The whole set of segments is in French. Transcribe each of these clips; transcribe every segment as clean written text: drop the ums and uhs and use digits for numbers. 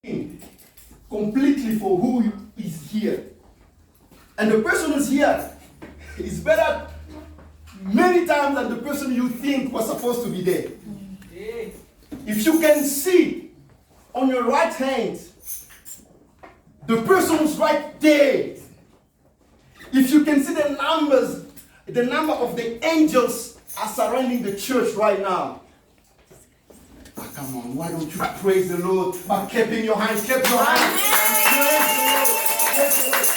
completely for who is here. And the person who's here is better many times than the person you think was supposed to be there. If you can see on your right hand the person who's right there, if you can see the number of the angels are surrounding the church right now. Come on, why don't you praise the Lord by clapping your hands, clap your hands. Praise the Lord.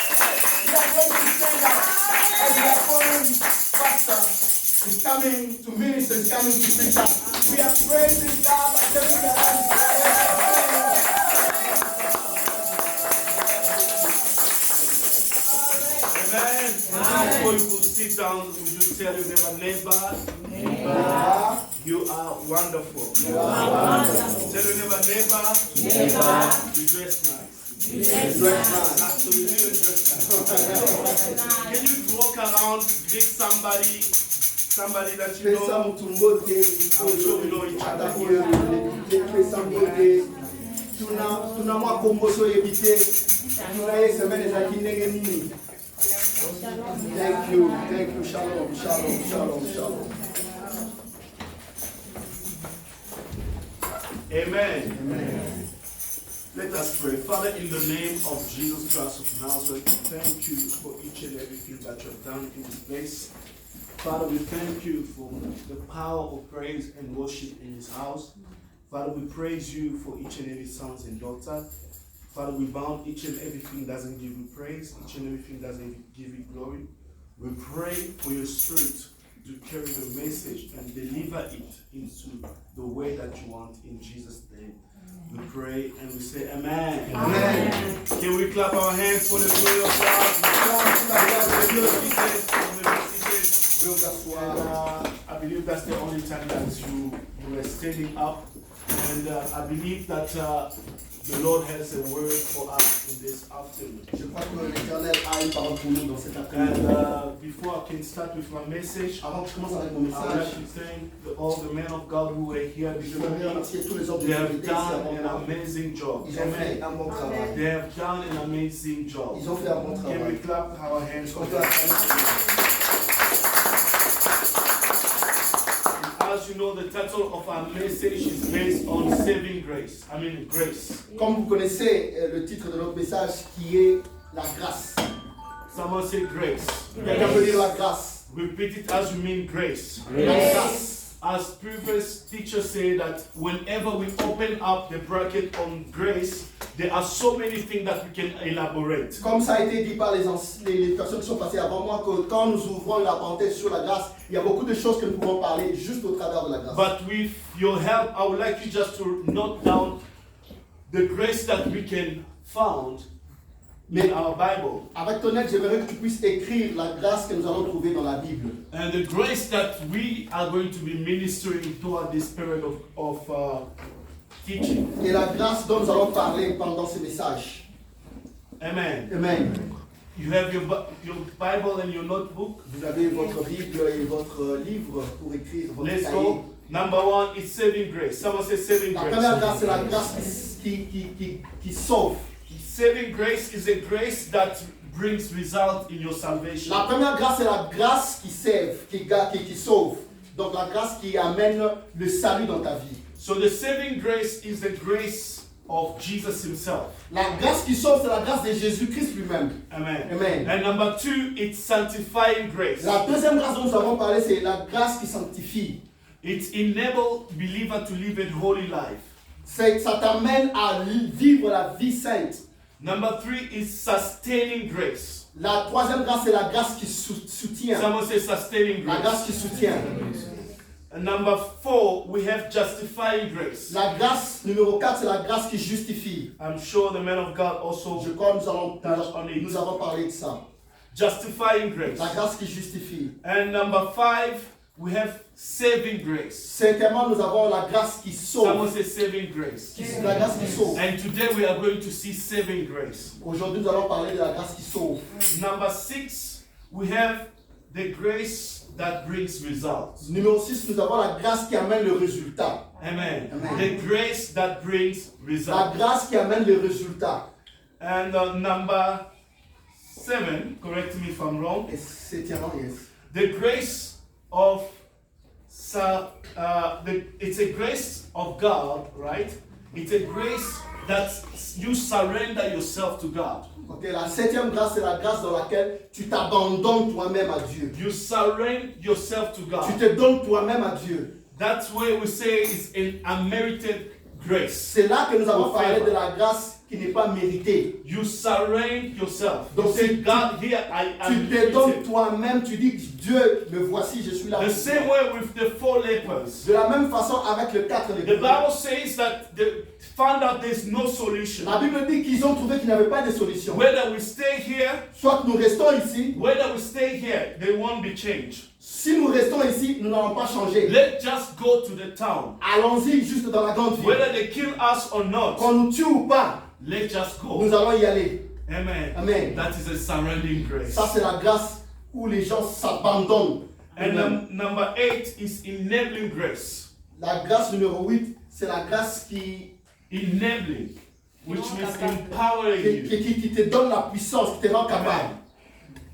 We are going to stand up as we are calling Pastor is coming to minister, is coming to preach us. We are praising God by clapping your hands. Amen. Before you could sit down, would you tell your neighbor, you are wonderful. You are wonderful. Tell your neighbor, you dress nice. You dress nice. Absolutely dress nice. Can you walk around, greet somebody that you know? I'm sure we know each other here. Thank you, shalom. Amen. Let us pray. Father, in the name of Jesus Christ of Nazareth, thank you for each and everything that you have done in this place. Father, we thank you for the power of praise and worship in this house. Father, we praise you for each and every sons and daughters. Father, we bound each and everything that doesn't give you praise, each and everything that doesn't give you glory. We pray for your spirit to carry the message and deliver it into the way that you want in Jesus' name. We pray and we say amen. Amen. Can we clap our hands for the glory of God? I believe that's the only time that you were standing up. And I believe that the Lord has a word for us in this afternoon. And before I can start with my message, I would like to thank all the men of God who were here before me. They have done an amazing job. Amen. They have done an amazing job. Can we clap our hands for that? As you know, the title of our message is based on saving grace. Grace. Comme vous connaissez le titre de notre message qui est la grâce. Someone say grace. Quelqu'un peut dire la grâce. Repeat it as you mean grace. Grace. As previous teachers say that whenever we open up the bracket on grace, there are so many things that we can elaborate. Comme ça a été dit par les personnes qui sont passées avant moi, que quand nous ouvrons la parenthèse sur la grâce, il y a beaucoup de choses que nous pouvons parler juste au travers de la grâce. But with your help, I would like you just to note down the grace that we can find in our Bible. Avec ton aide, j'aimerais que tu puisses écrire la grâce que nous allons trouver dans la Bible. And the grace that we are going to be ministering toward this period of teaching. Et la grâce dont nous allons parler pendant ce message. Amen. Amen. You have your Bible and your notebook. Vous avez votre Bible et votre livre pour écrire votre Let's cahier. go. Number one is saving grace. Someone say saving La grace. première grâce, c'est la grâce qui sauve. Saving grace is a grace that brings result in your salvation. La première grâce, c'est la grâce qui sauve. Donc la grâce qui amène le salut dans ta vie. So the saving grace is the grace of Jesus himself. La grâce qui sauve, c'est la grâce de Jésus-Christ lui-même. Amen. Amen. And number two, it's sanctifying grace. La deuxième grâce dont nous avons parlé, c'est la grâce qui sanctifie. It enables believer to live a holy life. Ça t'amène à vivre la vie sainte. Number three is sustaining grace. La troisième grâce, c'est la grâce qui soutient. Someone say sustaining La grace. grâce qui soutient. And number four, we have justifying grace. La grâce numéro 4, c'est la grâce qui justifie. I'm sure the man of God also Je crois que nous avons parlé de ça. justifying grace. La grâce qui justifie. And number five, we have saving grace. Cinquièmement, nous avons la grâce qui sauve. Someone say saving grace. La grâce qui sauve. And today we are going to see saving grace. Aujourd'hui, nous allons parler de la grâce qui sauve. Number six, we have the grace that brings results. Numéro 6, nous avons la grâce qui amène le résultat. Amen. Amen. The grace that brings La results. grâce qui amène les résultats. And number 7, correct me if I'm wrong. Et septièmement, yes. The grace of it's a grace of God, right? It's a grace that you surrender yourself to God. Ok, la septième grâce, c'est la grâce dans laquelle tu t'abandonnes toi-même à Dieu. You surrender yourself to Tu God. te donnes toi-même à Dieu. That's where we say it's an unmerited grace. C'est là que nous avons Au parlé favor. de la grâce qui n'est pas méritée. You surrender yourself. You Donc, say, tu- God, here I am. Tu te donnes limited. toi-même, tu dis Dieu, me voici, je suis là. The pour same toi. way with the 4 lepers. De la même façon avec le 4 The lépreux. Bible says that they found out there's no solution. La Bible dit qu'ils ont trouvé qu'il n'y avait pas de solution. Whether we stay here, Soit nous restons ici. whether we stay here, they won't be changed. Si nous restons ici, nous n'allons pas changer. Let's just go to the town. Allons-y juste dans la grande ville. Whether they kill us or not, Qu'on nous tue ou pas, let's just go. nous allons y aller. Amen. Amen. That is a surrendering grace. Ça, c'est la grâce où les gens s'abandonnent. And number 8 is enabling grace. La grâce numéro 8, c'est la grâce qui Enabling, which means empowering you. qui te donne la puissance, qui te rend capable.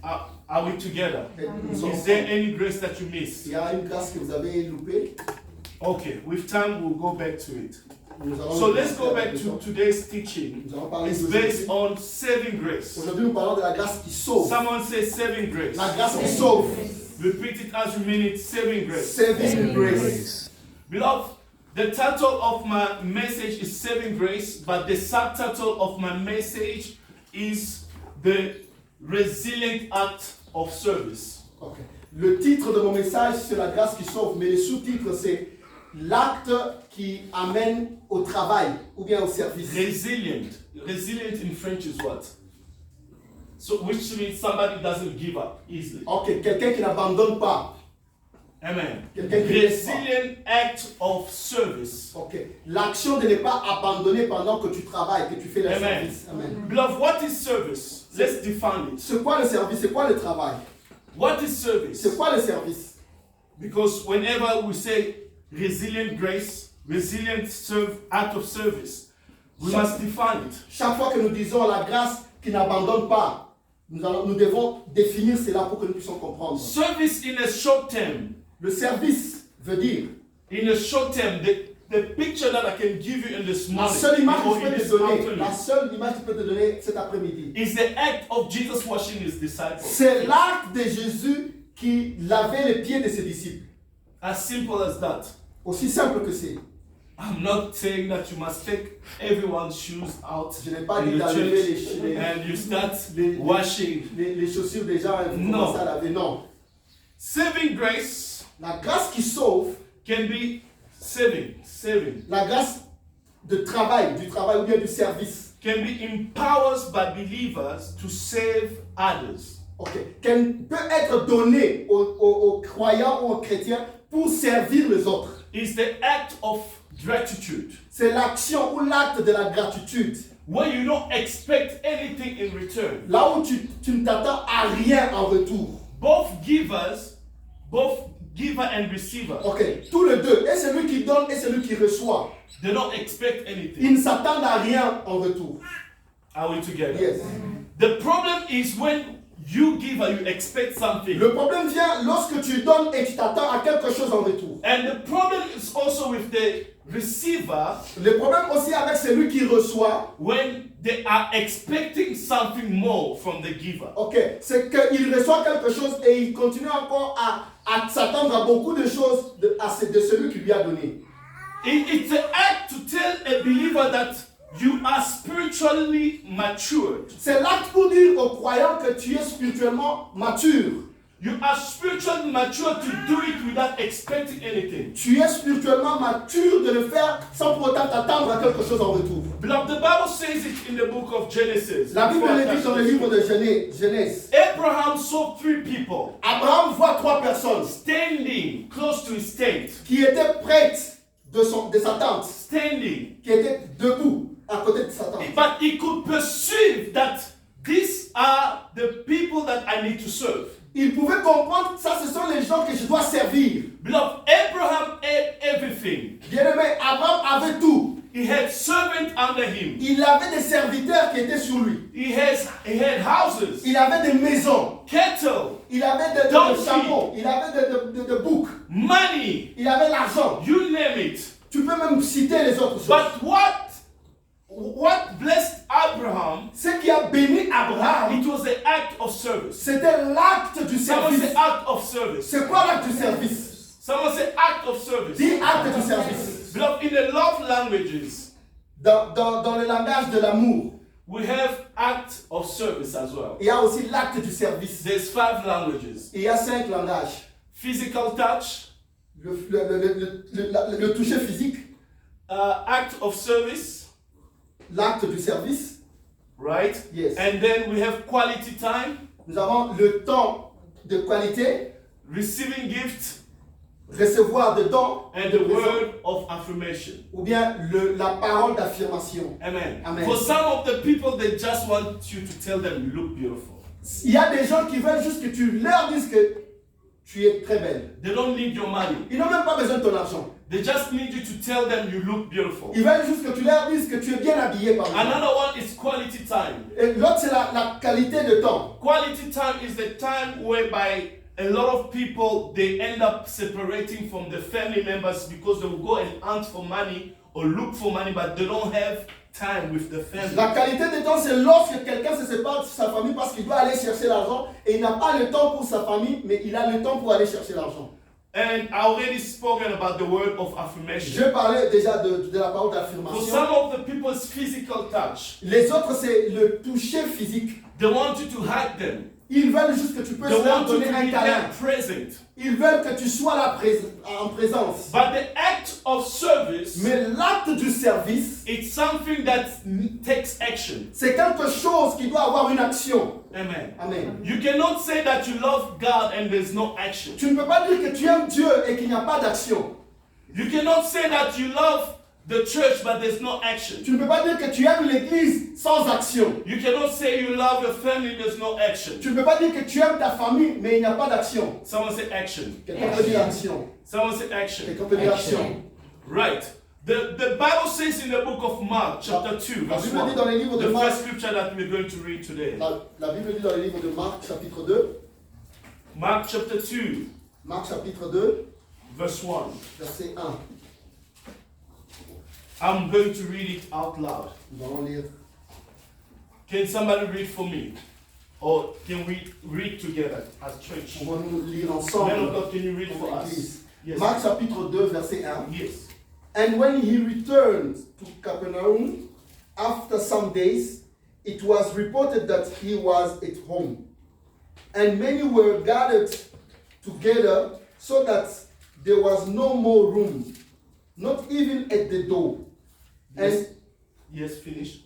Are we together? Nous sommes Is there ensemble. any grace that you missed? Il y a une grâce que vous avez loupée. Okay, with time we'll go back to it. Nous allons- So let's go back to today's teaching. Nous allons parler It's de based on saving grace. Aujourd'hui, nous parlons de la grâce qui sauve. Someone say saving grace. La grâce qui sauve. Repeat it as you mean it, saving grace. Saving grace. Beloved, the title of my message is Saving Grace, but the subtitle of my message is The Resilient Act of Service. Ok. Le titre de mon message, c'est la grâce qui sauve, mais le sous-titre, c'est l'acte qui amène au travail ou bien au service. Resilient. Resilient in French is what? So, which means somebody who doesn't give up easily. Ok, quelqu'un qui n'abandonne pas. Amen. Quelqu'un qui laisse pas. Resilient act of service. Ok. L'action de ne pas abandonner pendant que tu travailles, que tu fais le Amen. service. Amen. Beloved, what is service? Let's define it. C'est quoi le service? C'est quoi le travail? What is service? C'est quoi le service? Because whenever we say resilient grace, resilient act of service, we must define it. Chaque fois que nous disons la grâce qui n'abandonne pas, nous devons définir cela pour que nous puissions comprendre. Service in a short term. Le service veut dire, In a short term, the picture that I can give you in this la morning seule image que or je in peux te this donner, afternoon la seule image que je peux te donner cet après-midi, is the act of Jesus washing his disciples. c'est l'acte de Jésus qui lavait les pieds de ses disciples. As simple as that. Aussi simple que c'est. I'm not saying that you must take everyone's shoes out Je n'ai pas in dit the d'enlever church les, and you start les- washing. les chaussures des gens et vous Non. commencez à laver. Non. Saving grace La grâce qui sauve, can be saving, la grâce de travail, du travail ou bien du service, can be empowers by believers to save others. ok, qu'elle peut être donnée aux croyants ou aux chrétiens pour servir les autres. It's the act of gratitude, C'est l'action ou l'acte de la gratitude. where you don't expect anything in return. Là où tu ne t'attends à rien en retour. Both giver and receiver, Ok, tous les deux, et celui qui donne et celui qui reçoit, they don't expect anything. ils ne s'attendent à rien en retour. Are we together? Yes. The problem is when you give or you expect something. Le problème vient lorsque tu donnes et tu t'attends à quelque chose en retour. And the problem is also with the receiver Le problème aussi avec celui qui reçoit, when they are expecting something more from the giver. ok, c'est qu'il reçoit quelque chose et il continue encore à s'attendre à beaucoup de choses de celui qui lui a donné. It's an act to tell a believer that you are spiritually matured. C'est l'acte pour dire aux croyants que tu es spirituellement mature. You are spiritually mature to do it without expecting anything. Tu es spirituellement mature de le faire sans pour autant t'attendre à quelque chose en retour. Beloved, the Bible says it in the book of Genesis. La Bible le dit dans le livre de Genèse. Abraham saw 3 people Abraham voit 3 personnes standing close to his tent. qui étaient prêtes de sa tente, Standing. qui étaient debout à côté de sa tente. But he could perceive that these are the people that I need to serve. Il pouvait comprendre ça, ce sont les gens que je dois servir. Beloved, Abraham had everything. Bien-aimé, Abraham avait tout. He had servants under him. Il avait des serviteurs qui étaient sur lui. He had houses, Il avait des maisons. cattle, Il avait des Donkey. chameaux. Il avait des boucs. money, Il avait l'argent. you name it. Tu peux même citer les autres choses. But what blessed Abraham, Ce qui a béni Abraham, it was the act of service. c'était l'acte du Someone service. say act of service. C'est quoi l'acte du service? Someone say act of service. Dis acte du service. Beloved, in the love languages, Dans le langage de l'amour, we have act of service as well. il y a aussi l'acte du service. There's 5 languages. Il y a 5 langages. Physical touch, Le toucher physique, act of service, l'acte du service. right? Yes. And then we have quality time, Nous avons le temps de qualité, receiving gifts, recevoir de dons, and the word of affirmation. ou bien la parole d'affirmation. Amen. Amen. For some of the people, they just want you to tell them you look beautiful. Il y a des gens qui veulent juste que tu leur dises que tu es très belle. They don't need your money. Ils n'ont même pas besoin de ton argent. They just need you to tell them you look beautiful. Ils veulent juste que tu leur dises que tu es bien habillé par exemple. Another one is quality time. Et l'autre, c'est la qualité de temps. Quality time is the time whereby a lot of people, they end up separating from the family members because they will go and hunt for money or look for money, but they don't have time with the family. La qualité de temps, c'est lorsque quelqu'un se sépare de sa famille parce qu'il doit aller chercher l'argent et il n'a pas le temps pour sa famille, mais il a le temps pour aller chercher l'argent. And I already spoken about the word of affirmation. Je parlais déjà de la parole For d'affirmation. some of the people's physical touch, Les autres, c'est le toucher physique. they want you to hug them. Ils veulent juste que tu peux They leur want you donner to un be câlin. there present. Ils veulent que tu sois là en présence. But the act of service, Mais l'acte du service, it's something that takes action. c'est quelque chose qui doit avoir une action. Amen. Amen. You cannot say that you love God and there's no action. Tu ne peux pas dire que tu aimes Dieu et qu'il n'y a pas d'action. You cannot say that you love the church but there's no action. Tu ne peux pas dire que tu aimes l'église sans action. You cannot say you love your family, there's no action. Tu ne peux pas dire que tu aimes ta famille, mais il n'y a pas d'action. Someone say action. Quelqu'un peut dire action. Someone say action. Quelqu'un peut dire action. Right. The Bible says in the book of Mark, chapter 2, La verse Bible dit dans 1, le livre de the Marc, first scripture that we're going to read today. la Bible dit dans le livre de Marc, chapitre 2, Mark chapter 2, Marc chapitre 2, verse 1. verset 1. I'm going to read it out loud. Nous allons lire. Can somebody read for me? Or can we read together as church? Pouvons-nous lire Man of ensemble God, can you read for pour us? l'église. Yes. Marc chapitre 2, verset 1. Yes. And when he returned to Capernaum, after some days, it was reported that he was at home. And many were gathered together so that there was no more room, not even at the door. Yes. Yes, finish.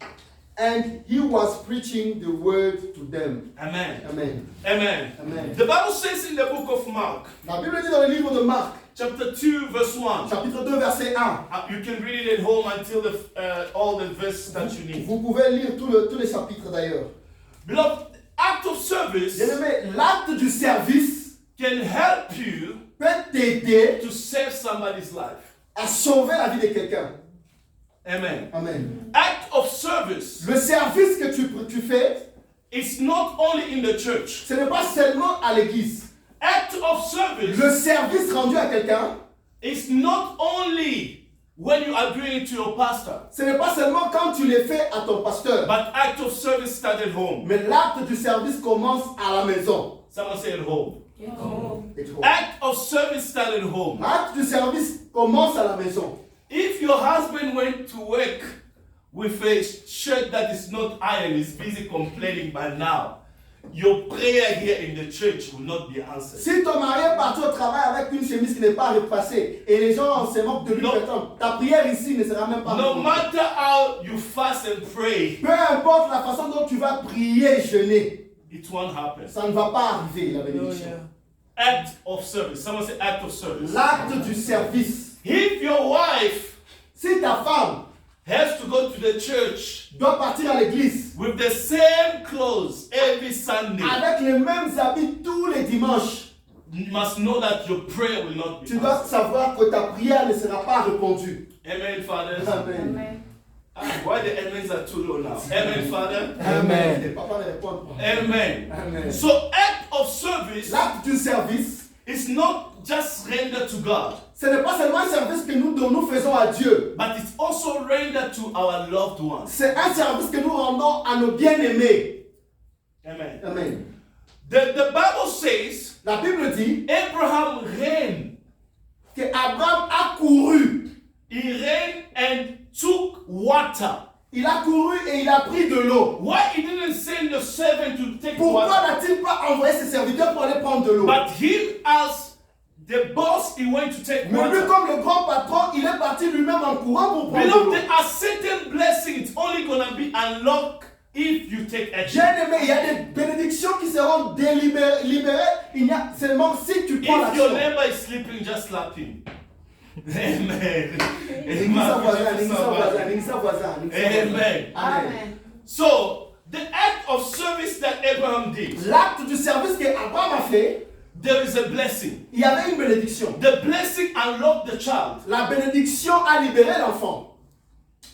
And he was preaching the word to them. Amen. Amen. Amen. Amen. The Bible says in the book of Mark, La Bible dit dans le livre de Marc, chapter 2, verse 1. chapitre 2, verset 1. You can read it at home until all the verses that you need. Vous pouvez lire tous les chapitres d'ailleurs. Beloved, act of service Bien-aimé, l'acte du service can help you peut t'aider to save somebody's life. à sauver la vie de quelqu'un. Amen. Amen. Act of service Le service que tu fais, is not only in the church. ce n'est pas seulement à l'église. Act of service Le service rendu à quelqu'un, is not only when you are doing it to your pastor, ce n'est pas seulement quand tu le fais à ton pasteur. but act of service start at home. Mais l'acte du service commence à la maison. Someone say at home. At home. Act of service start at home. L'acte du service commence à la maison. If your husband went to work with a shirt that is not ironed, is busy complaining by now, your prayer here in the church will not be answered. Si ton mari est parti au travail avec une chemise qui n'est pas repassée et les gens se moquent de lui, No. ta prière ici ne sera même pas No répondue. matter how you fast and pray, Peu importe la façon dont tu vas prier et jeûner, it won't happen. ça ne va pas arriver, la bénédiction. Act of service. Someone say act of service. L'acte du service. If your wife Si ta femme has to go to the church doit partir à l'église with the same clothes every Sunday, avec les mêmes habits tous les dimanches, You must know that your prayer will not be Tu dois answered. savoir que ta prière ne sera pas répondue. Amen, fathers. Amen. Why the amens are too low now? Amen, Father. Amen. Papa ne répond pas. Amen. Amen. So act of service L'acte du service, is not just rendered to God, ce n'est pas seulement un service que nous faisons à Dieu. but it's also rendered to our loved ones. C'est un service que nous rendons à nos bien-aimés. Amen. Amen. The Bible says La Bible dit Abraham ran. que Abraham a couru. He ran and took water. Il a couru et il a pris de l'eau. Why he didn't send the servant to take Pourquoi water? n'a-t-il pas envoyé ses serviteurs pour aller prendre de l'eau? But him as the boss, he went to take Mais lui, water. comme le grand patron, il est parti lui-même en courant pour prendre de Beloved, l'eau. there are certain blessings. It's only gonna be unlocked if you take action. Bien-aimé, il y a des bénédictions qui seront libérées. Il y a seulement si tu prends If your l'action. neighbor is sleeping, just slap him. Amen. Ningisa voisin, ningisa voisin, ningisa voisin, ningisa voisin. Amen. Amen. So the act of service that Abraham did, L'acte du service que Abraham a fait, there is a blessing. il y avait une bénédiction. The blessing unlocked the child. La bénédiction a libéré l'enfant.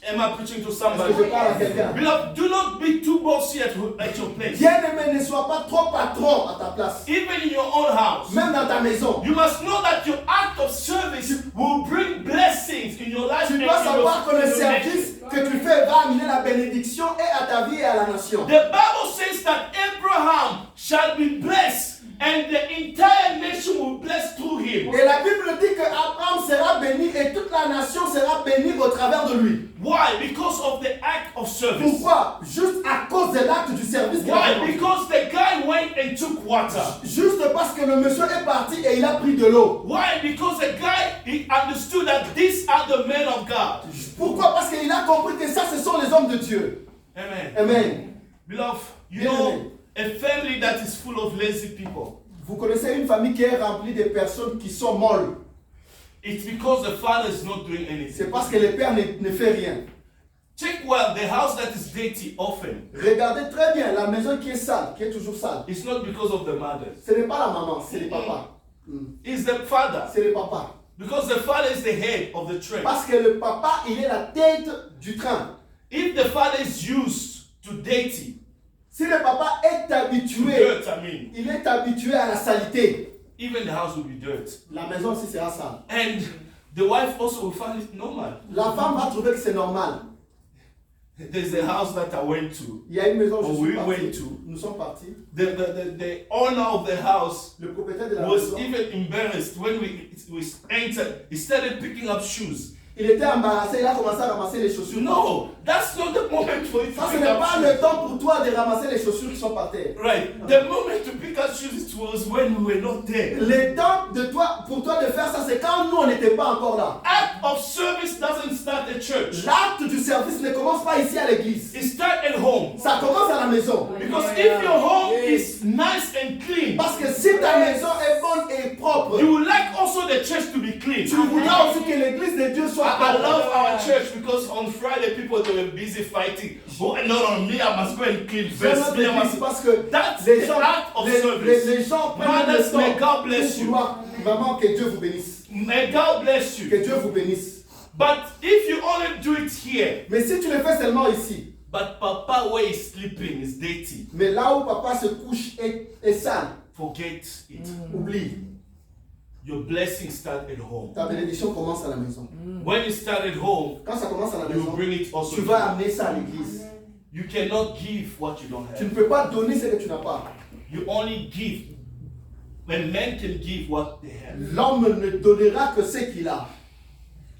Am I preaching to Est-ce somebody? que je parle à quelqu'un? Beloved, do not be too bossy at your place. Bien-aimé, ne sois pas trop patron à ta place. Even in your own house. Même dans ta maison. You must know that your act of service will bring blessings in your life. Tu and dois in savoir que your le nation. service que tu fais va amener la bénédiction et à ta vie et à la nation. The Bible says that Abraham shall be blessed and the entire nation will be blessed through him. Et la Bible dit que Abraham sera béni et toute la nation sera bénie au travers de lui. Why? Because of the act of service. Pourquoi? Juste à cause de l'acte du service qu'il a Why? fait. Because the guy went and took water. Juste parce que le monsieur est parti et il a pris de l'eau. Why? Because the guy, he understood that these are the men of God. Pourquoi? Parce qu'il a compris que ça, ce sont les hommes de Dieu. Amen. Amen. Beloved, you Bien know, aimé. a family that is full of lazy people, Vous connaissez une famille qui est remplie de personnes qui sont molles. it's because the father is not doing C'est anything. parce que le père ne fait rien. Check well, the house that is dirty often, Regardez très bien, la maison qui est sale, qui est toujours sale. it's not because of the mothers. Ce n'est pas la maman, c'est les papas. It's the father. C'est les papas. Because the father is the head of the train. Parce que le papa, il est la tête du train. If the father is used to dating, Si le papa est to habitué, dirt, I mean, il est habitué à la saleté, even the house will be dirt. la maison aussi sera sale. And the wife also will find it normal. La femme va trouver que c'est normal. There's a house that I went to. Il y a une maison où je Oh, suis we parti. went to. Nous sommes partis. The owner of the house Le propriétaire de la was maison, even embarrassed when we entered. He started picking up shoes. il était embarrassé, il a commencé à ramasser les chaussures. No, that's not the moment for you to Ça, ce pick n'est up pas shoes. le temps pour toi de ramasser les chaussures qui sont par terre. Right. The moment to pick up shoes was when we were not there. Le temps de toi, pour toi de faire ça, c'est quand nous, on n'était pas encore là. Act of service doesn't start at church. L'acte du service ne commence pas ici à l'église. It starts at home. Ça commence à la maison. Because if your home is nice and clean, Parce que si ta maison est bonne et propre, you would like also the church to be clean. tu voudras aussi que l'église de Dieu soit I love propre. our church because on Friday people they were busy fighting. Oh no, me, I must go and clean J'aime first. notre Me, I église must. parce que That's les the gens, act of service. les gens prennent Mothers, le may temps God bless pour you. vouloir. Maman, que Dieu vous bénisse. May God bless Que you. Dieu vous bénisse. But if you only do it here, Mais si tu le fais seulement ici, but Papa where he's sleeping is dirty, mais là où papa se couche est sale, forget it. oublie. Your blessings start at home. Ta bénédiction commence à la maison. When you start at home, Quand ça commence à la you maison, bring it also. tu vas amener ça à l'église. You cannot give what you don't Tu ne have. peux pas donner ce que tu n'as pas. You only give when men can give what they have. L'homme ne donnera que ce qu'il a.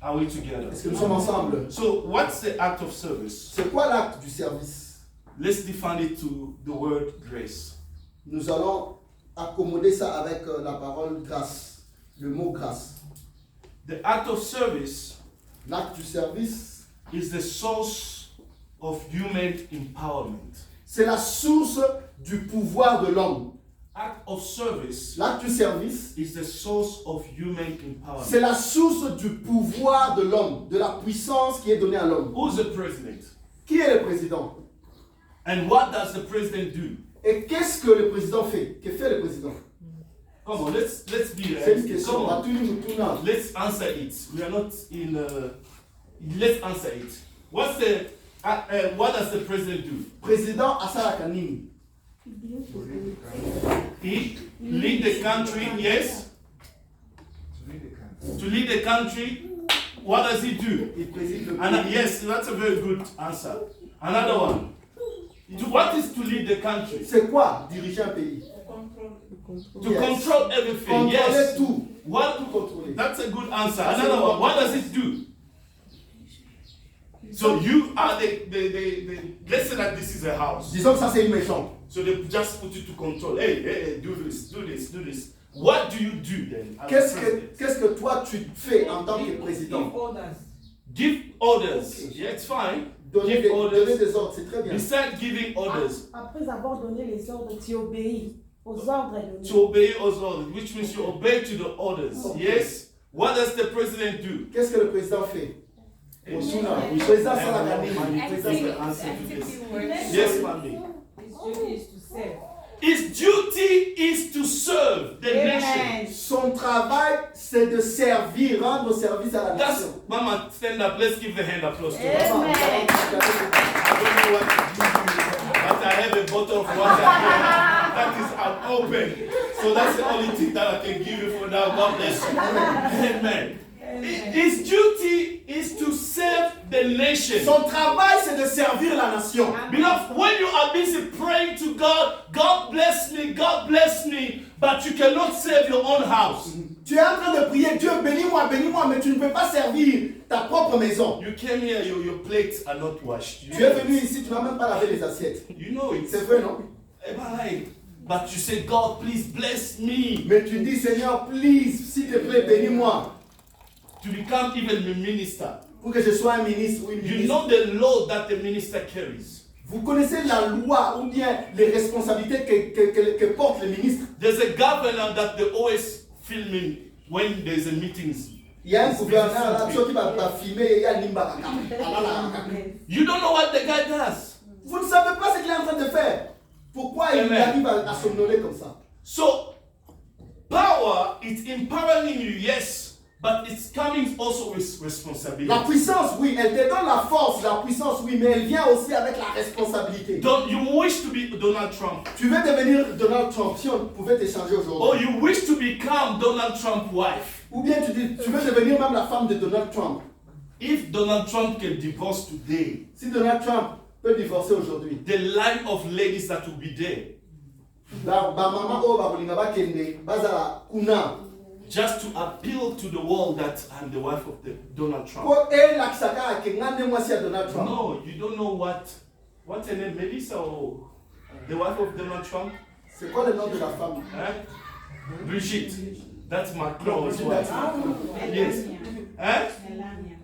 Are we together? Est-ce que nous sommes ensemble? So, what's the act of service? C'est quoi l'acte du service? Let's define it to the word grace. Nous allons accommoder ça avec la parole grâce, le mot grâce. The act of service L'acte du service, is the source of human empowerment. c'est la source du pouvoir de l'homme. Act of service L'acte du service, is the source of human empowerment. c'est la source du pouvoir de l'homme, de la puissance qui est donnée à l'homme. Who's the president? Qui est le président? And what does the president do? Et qu'est-ce que le président fait? Que fait le président? Come on, let's be C'est une realistic. question. Come On va on, tout nous tourner. let's answer it. We are not in. Let's answer it. What does the president do? Président asalaka nini? He lead the country. Yes. To lead the country, what does he do? Il préside le And pays. yes, that's a very good answer. Another one. What is to lead the country? C'est quoi diriger un pays? To Yes. control everything. Contrôler Yes. tout. What? Tout contrôler. That's a good answer. Another one. What does it do? So you are let's say that this is a house. Disons que ça c'est une maison. So they just put you to control. Hey, do this, do this, do this. What do you do then? as president? Qu'est-ce que toi tu fais en tant que président? Give orders. Okay. Yeah, it's fine. Donner Give orders. des ordres, c'est très bien. Besides giving orders, Après avoir donné les ordres, tu obéis aux ordres donnés. to obey orders, which means you obey to the orders. Okay. Yes. What does the president do? Qu'est-ce que le président fait? Hey, Osuna, we- le président Hey, Salagani. Mami, Active- that's the answer to this. active work. Yes, Mami. His duty is to serve. His duty is to serve the nation. Amen. Son travail, c'est de servir, rendre service à la That's nation. Mama, stand up. Let's give the hand applause to her. Amen. I don't know what to give you, but I have a bottle of water here that is open. So that's the only thing that I can give you for now. God bless you. Amen. His duty is to serve the nation. Son travail, c'est de servir la nation. Beloved, when you are busy praying to God, God bless me, but you cannot serve your own house. Tu es en train de prier, Dieu bénis-moi, bénis-moi, mais tu ne peux pas servir ta propre maison. You came here, your plates are not washed. You Tu es know venu it. ici, tu n'as même pas lavé les assiettes. You know it. C'est vrai, non? Am I right? But you say, God, please bless me Mais tu dis, Seigneur, please, s'il te plaît, bénis-moi. to become even a minister. Pour que je sois un ministre ou une You ministre. know the load that the minister carries. Vous connaissez la loi ou bien les responsabilités que portent les ministres. There's a governor that they always filming when there's a meetings. Il y a un gouverneur là, ceux qui va filmer et il y a Nimba. You don't know what the guy does. Vous ne savez pas ce qu'il est en train de faire. Pourquoi il Amen. arrive à somnoler comme ça? So, power, it's empowering you, yes, but it's coming also with responsibility. La puissance, oui, elle te donne la force, la puissance, oui, mais elle vient aussi avec la responsabilité. Don't you wish to be Donald Trump? Tu veux devenir Donald Trump si on pouvait t'échanger Or aujourd'hui. you wish to become Donald Trump's wife? Ou bien tu veux devenir même la femme de Donald Trump. If Donald Trump can divorce today, Si Donald Trump peut divorcer aujourd'hui, the line of ladies that will be there ba maman o ba bolinga ba kende bazala kuna just to appeal to the world that I'm the wife of Donald Trump. ko e lakisaka ke ngane mwasi ya Donald Trump. No, you don't know what's her name, Melissa or the wife of Donald Trump? C'est quoi le nom de la femme? Eh? Brigitte. That's Macron's Brigitte, wife. that's Yes. Eh?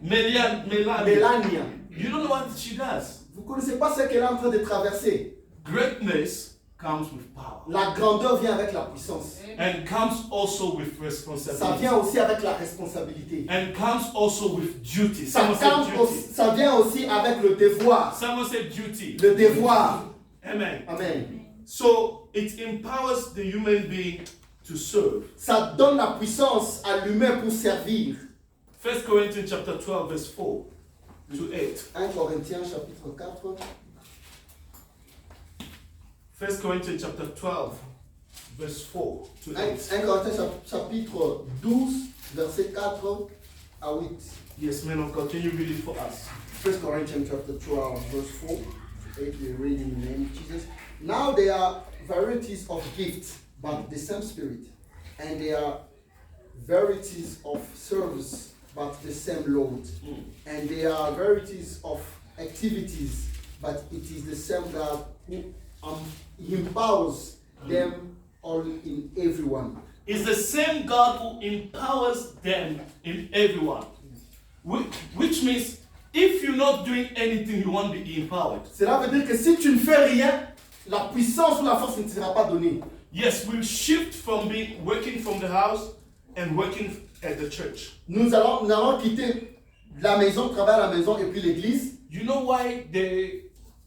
Melania. Melania. Melania. You don't know what she does. Vous connaissez pas ce qu'elle est en train de traverser. Greatness comes with power La grandeur vient avec la puissance. and comes also with Ça responsibility vient aussi avec la responsabilité. and comes also with duty. Ça, Someone said duty. ça vient aussi avec le devoir. Someone said duty. Le devoir. Amen. Amen. So it empowers the human being to serve. Ça donne la puissance à l'humain pour servir. 1 Corinthians chapter 12 verse 4 to 8. 1 Corinthiens chapitre 4. 1 Corinthians chapter 12 verse 4 to 8. 1 Corinthiens chapitre 12, verset 4 à 8. Yes, man of God, can you read it for us? 1 Corinthians chapter 12, verse 4 to 8, we read in the name of Jesus. Now there are varieties of gifts, but the same Spirit. And there are varieties of service, but the same Lord. And there are varieties of activities, but it is the same God who empowers them all in everyone. It's the same God who empowers them in everyone. Which means if you're not doing anything, you won't be empowered. Cela veut dire que si tu ne fais rien, la puissance ou la force ne te sera pas donnée. Yes, we'll shift from being working from the house and working at the church. Nous allons quitter la maison, travailler à la maison et puis l'église. You know why the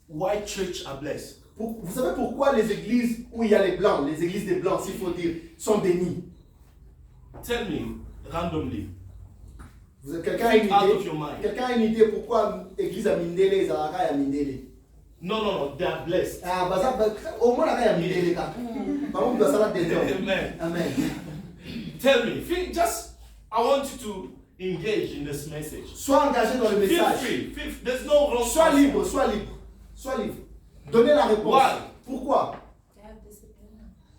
white church are blessed? Vous savez pourquoi les églises où il y a les blancs, les églises des blancs, s'il faut dire, sont bénies? Tell me randomly. Quelqu'un a une Think out of idée? your mind. Quelqu'un a une idée pourquoi l'église a Mindele et Zaraka a Mindele? No, they are blessed. Ah, bah ça, au moins la a Mindele. Par contre, ça va t'aider. Amen. Amen. Tell me, I want you to engage in this message. Sois engagé dans le Feel message. free. There's no wrong Sois answer. libre, sois libre. Sois libre. Donnez la réponse. Why? Pourquoi?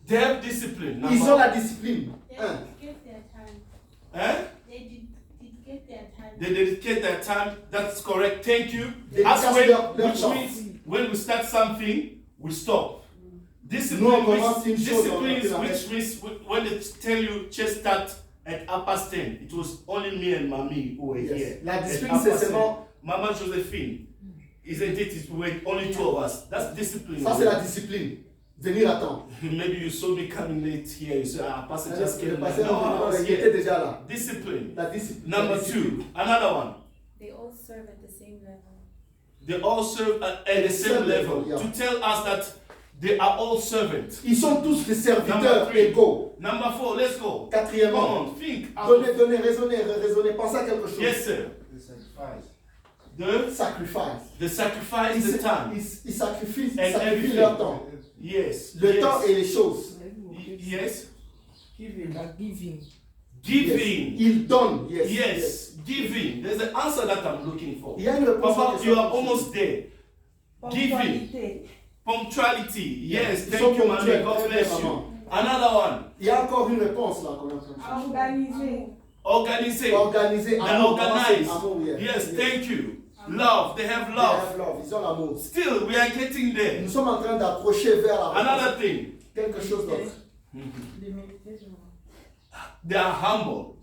They have discipline. Ils Number ont la discipline. They Un. dedicate their time. Hein? They dedicate their time. They dedicate their time. That's correct. Thank you. They As dedicate when, their which time. means when we start something, we stop. Nous, Discipline, on commence une chose, on discipline continue which means when they tell you just start at 10:30, it was only me and Mommy who were Yes. here. La At discipline, c'est 10:30. seulement. Mama Josephine, isn't it? We were only 2 of us. That's discipline. Ça, c'est la discipline. Venir à temps. Maybe you saw me coming late here. You say, pastor just Le came. pasteur, No, I was il était here. déjà là. Discipline. La discipline. Number La discipline. 2, another one. They all serve at the same level. They all serve at the same level. Yeah. To tell us that they are all servants. Ils sont tous des Number serviteurs 3. égaux. Number 4, let's go. Come Quatrièmement, on, think. donnez, raisonnez, pensez à quelque chose. Yes, sir. Sacrifice. The sacrifice, the time. Ils sacrifient And everything. leur temps. Yes. Le yes. temps et les choses. Yes. Giving. Yes. Giving. Ils donnent. Yes. Yes. Giving. There's an answer that I'm looking for. Il y a une réponse. à Papa, la you are question. almost there. Giving. Ponctualité. Punctuality. Yes. Ils Thank sont you, mommy. ponctuels. God Très bless bien, you. maman. Another one. Il y a encore une réponse là qu'on est en train de chercher. Organiser. Organize. Organiser. They Amour. organize. Amour, yeah. Yes, thank you. Love. They have They love. have love. Ils ont l'amour. Still, we are getting there. Nous sommes en train d'approcher vers la réponse. Another thing. Quelque chose d'autre. Limiter. They are humble.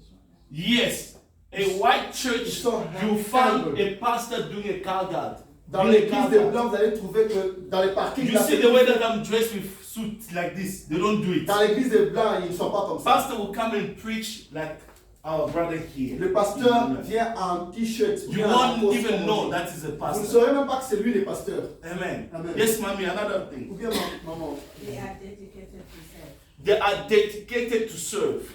Yes. A white church, Ils sont you found humble. a pastor doing a car guard. Dans Doing a l'église car des guard. Blancs, vous allez trouver que dans les parkings, You see the way that I'm dressed with suit like this. They don't do it. dans l'église des Blancs, ils ne sont pas comme ça. Pastor will come and preach like our brother here. Le pasteur vient en t-shirt. You vient en won't costume. even know that is a Vous ne pastor. saurez même pas que c'est lui le pasteur. Amen. Amen. Yes, mommy, another Ou thing. bien maman. They are dedicated to serve. They are dedicated to serve.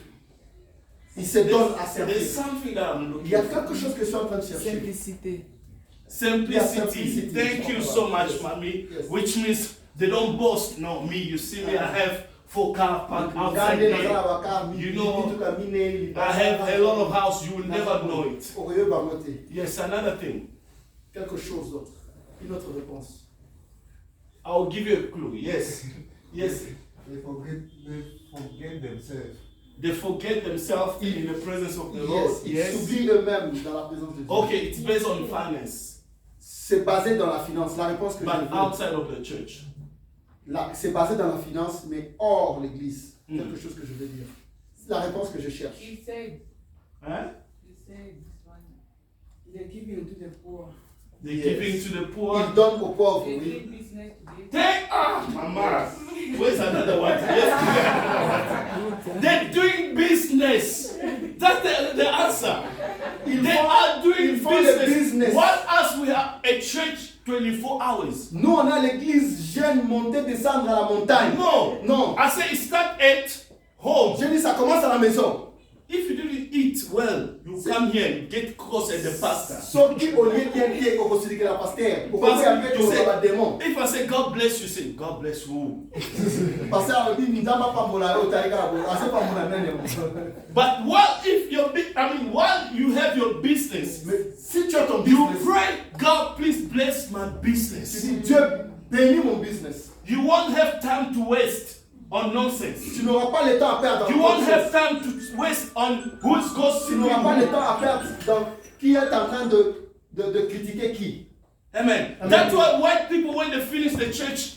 Il se donne à There's servir. something that I'm Il looking y a for. quelque chose que je suis en train de chercher. Simplicité. Simplicity. Thank you so much, mommy. Yes. Which means they don't boast. No, me. You see me. I have 4 cars parked outside Regardez dans there. la waka, You know, tout comme miné, I have a lot of house. You will never know it. Orieux Bamoté. Yes, another thing. Quelque chose d'autre. Une autre réponse. I'll give you a clue. Yes. Yes. They forget themselves. They forget themselves in the presence of the Yes, Lord. ils Yes. s'oublient eux-mêmes dans la présence de Dieu. Okay, it's based on finance, C'est basé dans la finance. La réponse que je but veux. outside of the church. C'est basé dans la finance, mais hors l'église. Mm. Quelque chose que je veux dire. C'est la réponse que je cherche. He said, Huh? this one. They giving to the poor. They're Yes. giving to the poor. Il donne aux pauvres. They Oui. do business today. Mama. Where's another one? Yes. They're doing business. That's the answer. They are doing ils font le business. What else we have a church 24 hours? Nous, on a l'église jeune monter, descendre à la montagne. No. Non. I say it start at home. Je dis, ça commence à la maison. If you didn't eat well, you come here and get cross at the pastor. Soki au lieu bien qui est au possible que la pasteur. Au Parce contraire, que avec tu sais- le démon. If I say God bless you, say God bless who? Pasteur a dit, n'dama pas mola au taïga, assez pas mola nene. But what if while you have your business, Mais si tu as ton you business, pray, God please bless my tu business. dis, Dieu bénis mon business. You won't have time to waste on nonsense. Tu n'auras pas le temps à perdre. You dans won't autre have chose. time to waste on who's Tu gossiping. n'auras pas le temps à perdre dans qui est en train de critiquer qui. Amen. Amen. That's why white people, when they finish the church,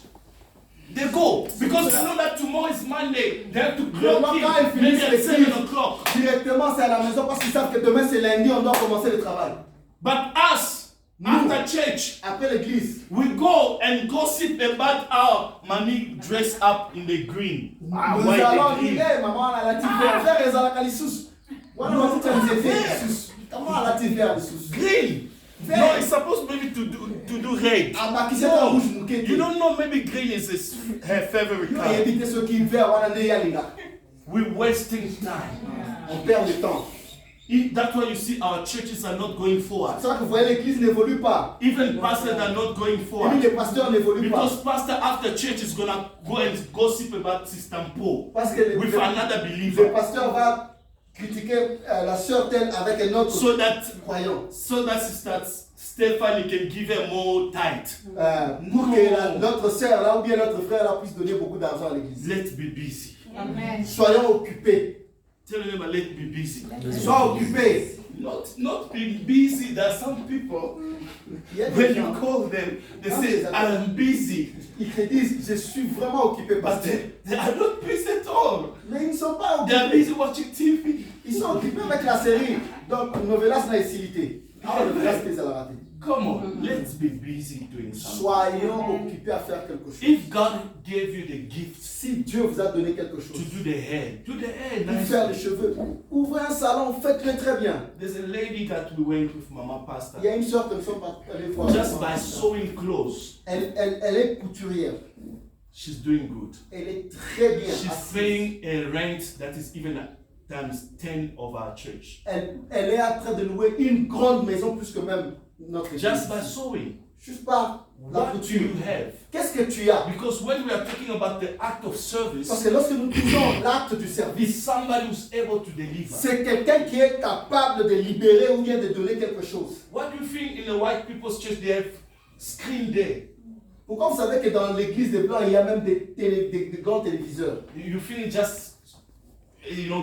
they go. Because they know that tomorrow is Monday. They have to clock Quand ils in maybe finissent at l'église, 7 o'clock. directement c'est à la maison parce qu'ils savent que demain c'est lundi, on doit commencer le travail. But us, after church, Après l'église, we go and gossip about our mommy dressed up in the green. nous allons dire, hey, maman, elle a la petite verre, verre, elle a la calissus. Voilà, on va dire, c'est Comment elle a la petite verre, sous. Green. No, it's supposed maybe to do red. Amakiseta rouge No, mukete. you don't know, maybe green is her favorite Yo color. yebite soki vert wana nde yalinga. We're wasting time. On perd le temps. That's why you see our churches are not going forward. C'est ça que vous voyez, l'église n'évolue pas. Even pastors are not going Et puis forward. les pasteurs n'évoluent pas. Because pastor after church is gonna go and gossip about Sister Paul Parce que with another le believer, pasteur va critiquer la sœur telle avec un autre so that croyant. Sister Stephanie can give her more tithe. Pour que notre sœur là ou bien notre frère là puisse donner beaucoup d'argent à l'église. Let's be busy. Amen. Soyons occupés. Tell them, let's be busy. Sois occupés. Not being busy. There are some people, Il y a des when you gens, call them, they Non, say, mais I'm busy. ils te disent, je suis vraiment occupé But pasteur. they are not busy at all. Mais ils ne sont pas They are occupés. busy watching TV. Ils sont occupés avec la série. Donc, novelas na facilité. Ah, novelas que ça l'a raté. Come on, let's be busy doing something. Soyons occupés à faire quelque chose. If God gave you the gift Si Dieu vous a donné quelque to chose, do the hair pour faire les nice. cheveux, ouvrez un salon, faites-le très bien. There's a lady that we went with Mama Pastor. Il y a une sœur que nous sommes allés voir. Just by sewing clothes, Elle est couturière. she's doing good. Elle est très bien. She's assise. paying a rent that is even times 10 of our church. Elle est en train de louer une grande maison plus que même notre église. Just by sewing. Juste par la What do couture. you have? Qu'est-ce que tu as? Because when we are talking about the act of Parce service, que lorsque nous disons l'acte du it's service, somebody who's able to deliver. c'est quelqu'un qui est capable de libérer ou bien de donner quelque chose. What do you think in the white people's church they have screen there? Pourquoi vous savez que dans l'église des Blancs, il y a même des grands téléviseurs? You think just,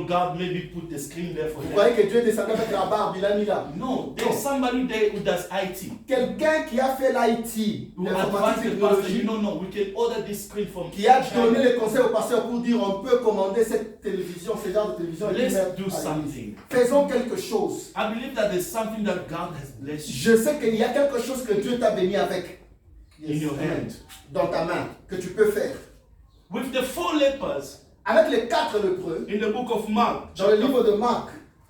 God maybe put the screen there for Vous them? voyez que Dieu est descendu avec la barbe, il a mis là. No, there's somebody there who does IT. Quelqu'un qui a fait l'IT, Who l'informatique advised the pastor, technologie, no, we can order this screen from qui a donné China. les conseils au pasteur pour dire on peut commander cette télévision, ce genre de télévision. et Let's mettre do à l'église. something. Faisons quelque chose. I believe that there's something that God has blessed you Je sais qu'il y a quelque chose que Dieu t'a béni avec. in your hand. Dans ta main, que tu peux faire. With the 4 lepers Avec les 4 lépreux, in the book of Mark, dans le livre de Marc,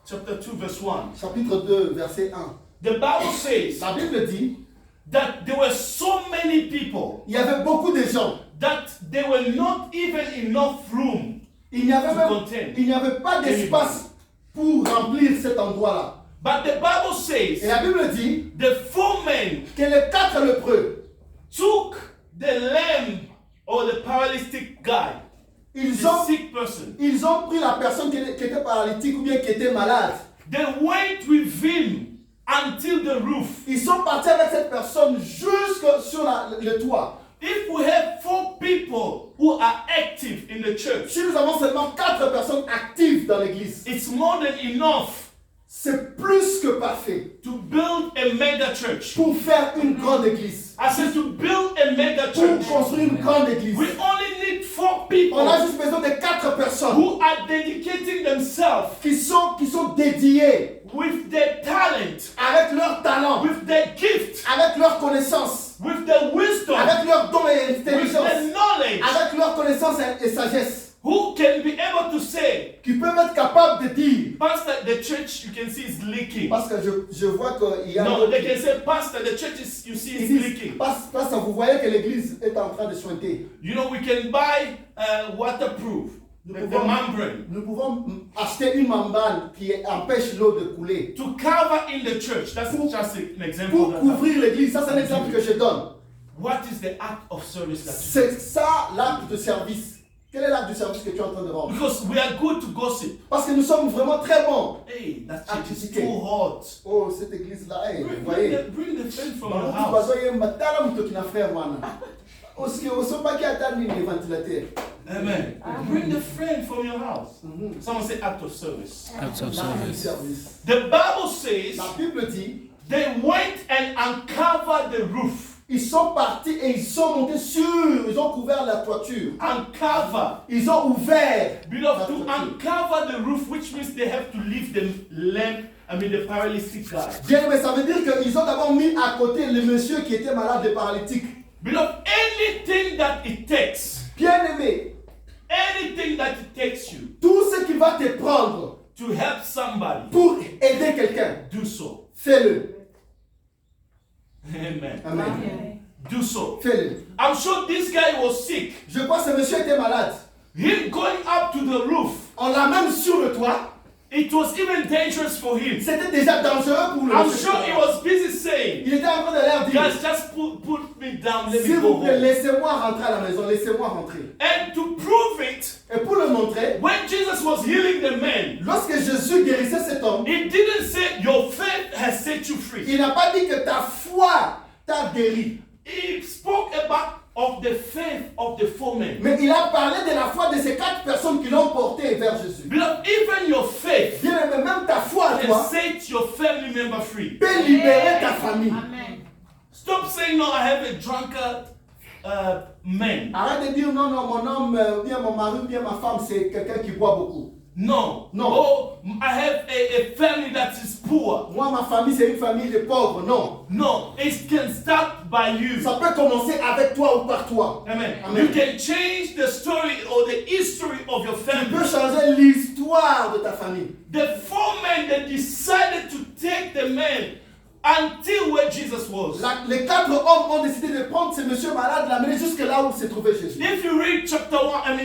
chapter 2, verse 1, chapitre 2, verset 1, the Bible says la Bible dit, that there were so many people il y avait beaucoup de gens. that there were not even enough room. Il n'y avait, To même, contain. il n'y avait pas d'espace pour remplir cet endroit-là. But the Bible Et says la Bible dit the 4 men que les 4 lépreux, took the lame or the paralytic guy, ils the ont sick person. Ils ont pris la personne qui était paralytique ou bien qui était malade. They went with him until the roof. Ils sont partis avec cette personne jusque sur le toit. If we have 4 people who are active in the church, Si nous avons seulement 4 personnes actives dans l'église, it's more than enough c'est plus que parfait to build a mega church. pour faire une grande église. I said to build a mega Pour church. construire une grande église. We only need 4 On people a juste besoin de 4 personnes who are dedicating themselves qui sont dédiées with their talent, avec leur talent, with their gift, avec leur connaissance, with their wisdom, avec leur don et with intelligence, their knowledge, avec leur connaissance et sagesse, who can be able to say, qui peuvent être capables de dire. Pastor, the church you can see is leaking. Parce que je vois qu'il y a... No, they can say, Pastor, the church is you see Ils is disent, leaking. parce que vous voyez que l'église est en train de sointer. You know, we can buy waterproof, the membrane, Nous pouvons acheter une membrane qui empêche l'eau de couler. to cover in the church. That's just an example. Pour that couvrir l'église, ça c'est un exemple que je donne. What is the act of service that you C'est ça l'acte de service. Quel est l'acte de service que tu es en train de do? rendre? Because we are good to gossip. Parce que nous sommes vraiment très bons. Hey, that church is Activité. too hot. Oh, cette église-là, hey, vous Bring voyez. bring the friend from Bah, your beaucoup house. bazoye matala mutoki na frère wana. Oski osopaki ata nini le ventilateur. Amen. Bring the friend from your house. Someone say act of service. Acts of L'acte de service. service. The Bible says La Bible dit, they went and uncovered the roof. ils sont partis et ils sont montés ils ont couvert la toiture. Uncover. Ils ont ouvert. Beloved, to uncover the roof, which means they have to leave the lamp, the paralytic guy. Bien, mais ça veut dire qu'ils ont d'abord mis à côté le monsieur qui était malade et paralytique. Beloved, anything that it takes, Bien aimé, anything that it takes you tout ce qui va te prendre to help somebody, pour aider quelqu'un, do so. fais-le. Amen. Amen. Do so. Fais-le. I'm sure this guy was sick. Je crois que ce monsieur était malade. Him going up to the roof, On l'a même sur le toit. it was even dangerous for him. C'était déjà dangereux pour le I'm monsieur. sure he was busy saying, Il était en train de leur dire, guys, just put me down, let s'il me go vous plaît, home. laissez-moi rentrer à la maison, laissez-moi rentrer. And to prove it, Et pour le montrer, when Jesus was healing the man, lorsque Jésus guérissait cet homme, he didn't say, your faith has set you free. il n'a pas dit que ta foi t'a guéri. He spoke about of the faith of the four men. Mais il a parlé de la foi de ces 4 personnes qui l'ont porté vers Jésus. Beloved, even your faith Bien aimé, même ta foi à can toi set your family member free. peut libérer ta famille. Amen. Stop saying, no, I have a drunkard man. Arrête de dire non, non, mon homme, bien mon mari, bien ma femme, c'est quelqu'un qui boit beaucoup. No. No. Oh, I have a family that is poor. Moi, ma famille, c'est une famille de pauvres. Non. No. It can start by you. Ça peut commencer avec toi ou par toi. Amen. Amen. You can change the story or the history of your Tu peux family. changer l'histoire de ta famille. The four men that decided to take the man until where Jesus was. Les 4 hommes ont décidé de prendre ce monsieur malade, de l'amener jusque là où se trouvait Jésus. If you read chapter 1,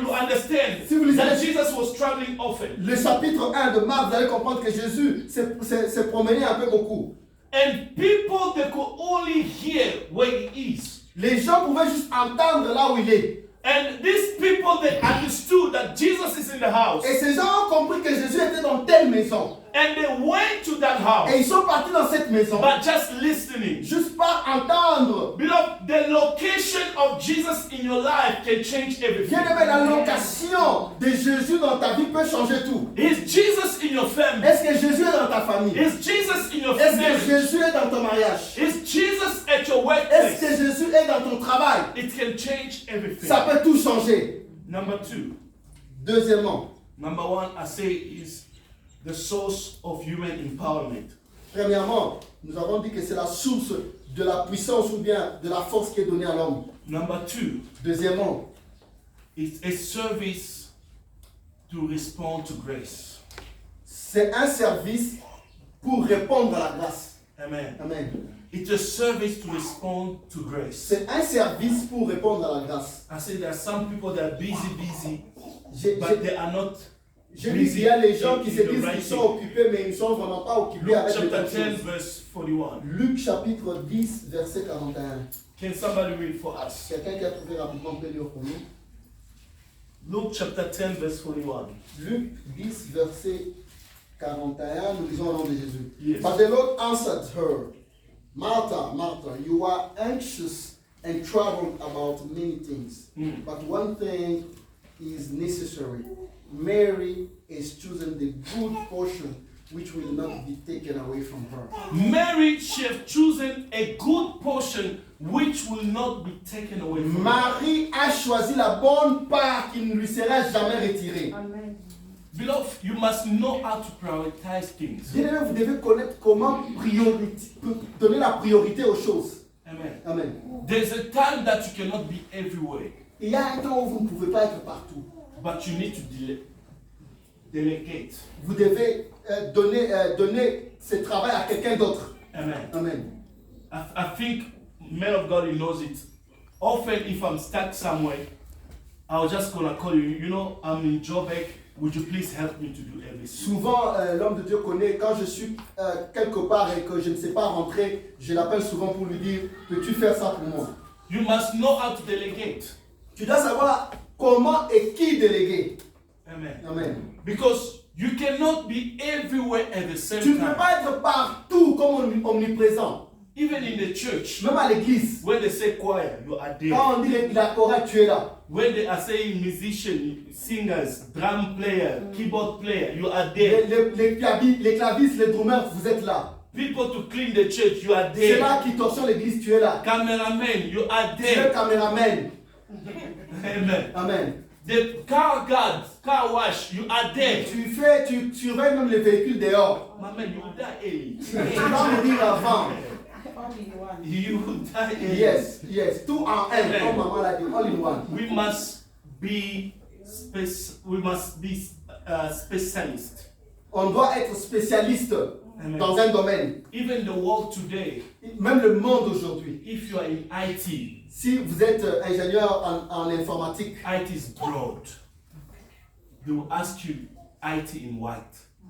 you understand Si vous lisez that le- Jesus was traveling often. Le chapitre 1 de Marc, vous allez comprendre que Jésus s'est promené un peu beaucoup. And people, they could only hear where he is. Les gens pouvaient juste entendre là où il est. And these people, they understood that Jesus is in the house. Et ces gens ont compris que Jésus était dans telle maison. And they went to that house, Et ils sont partis dans cette maison but just listening. juste par entendre. Beloved, the location of Jesus in your life can change everything. Bien aimé, la location de Jésus dans ta vie peut changer tout. Is Jesus in your family? Est-ce que Jésus est dans ta famille? Is Jesus in your Est-ce que marriage? Jésus est dans ton mariage? Is Jesus at your Est-ce que workplace? Jésus est dans ton travail? It can change everything. Ça peut tout changer. Number 2. Deuxièmement, Number 1, I say, is the source of human empowerment. premièrement, nous avons dit que c'est la source de la puissance ou bien de la force qui est donnée à l'homme. Number 2, Deuxièmement, it's a service to respond to grace. c'est un service pour répondre à la grâce. Amen. Amen. It's a service to respond to grace. C'est un service pour répondre à la grâce. I say there are some people that are busy, J'ai but they are not dit qu'il y a les gens qui se in the disent right qu'ils sont thing. occupés, mais ils ne sont vraiment pas occupés Luke avec les chapter bonnes 10, choses. verse 41. Luc chapitre 10, verset 41. Can somebody read for us? Quelqu'un qui a trouvé rapidement peut lire pour nous. Luke chapter 10, verse 41. Luc 10, verset 41, nous lisons au nom de Jésus. Yes. But the Lord answered her, Martha, Martha, you are anxious and troubled about many things. Mm. But one thing is necessary. Mary is choosing the good portion which will not be taken away from her. Mary, she has chosen a good portion which will not be taken away from her. Marie a choisi la bonne part qui ne lui sera jamais retirée. Amen. Beloved, you must know how to prioritize things. Bien-aimé, vous devez connaître comment donner la priorité aux choses. Amen. Amen. There's a time that you cannot be everywhere, Il y a un temps où vous ne pouvez pas être partout. but you need to delegate. Vous devez donner ce travail à quelqu'un d'autre. Amen. Amen. I think man of God, he knows it. Often, if I'm stuck somewhere, I was just gonna call you. You know, I'm in Joburg. Would you please help me to do everything? Souvent, l'homme de Dieu connaît, quand je suis quelque part et que je ne sais pas rentrer, je l'appelle souvent pour lui dire, peux-tu faire ça pour moi? You must know how to delegate. Tu dois savoir comment et qui déléguer. Amen. Amen. Because you cannot be everywhere at the same Tu ne peux time. pas être partout comme omniprésent. Even in the church, Même à l'église. when they say choir, you are there. Quand on dit la chorale, tu es là. When they are saying musician, singers, drum player, keyboard player, you are there. Les clavistes, les drummers, vous êtes là. People to clean the church, you are C'est there. là qui torsionne l'église, tu es là. Cameraman, you are Tu es le there. caméraman. Amen. Amen. The car guards, car wash, you are there. Tu surveilles même les véhicules dehors. My man, you will die early. Tu vas mourir avant. All in one. You will die early. Yes. Tout en un, comme maman l'a dit, all in one. We must be specialists. On doit être spécialiste. Amen. dans un domaine. Even the world today, Même le monde aujourd'hui. if you are in IT, Si vous êtes ingénieur en informatique, IT is broad. They will ask you IT in what?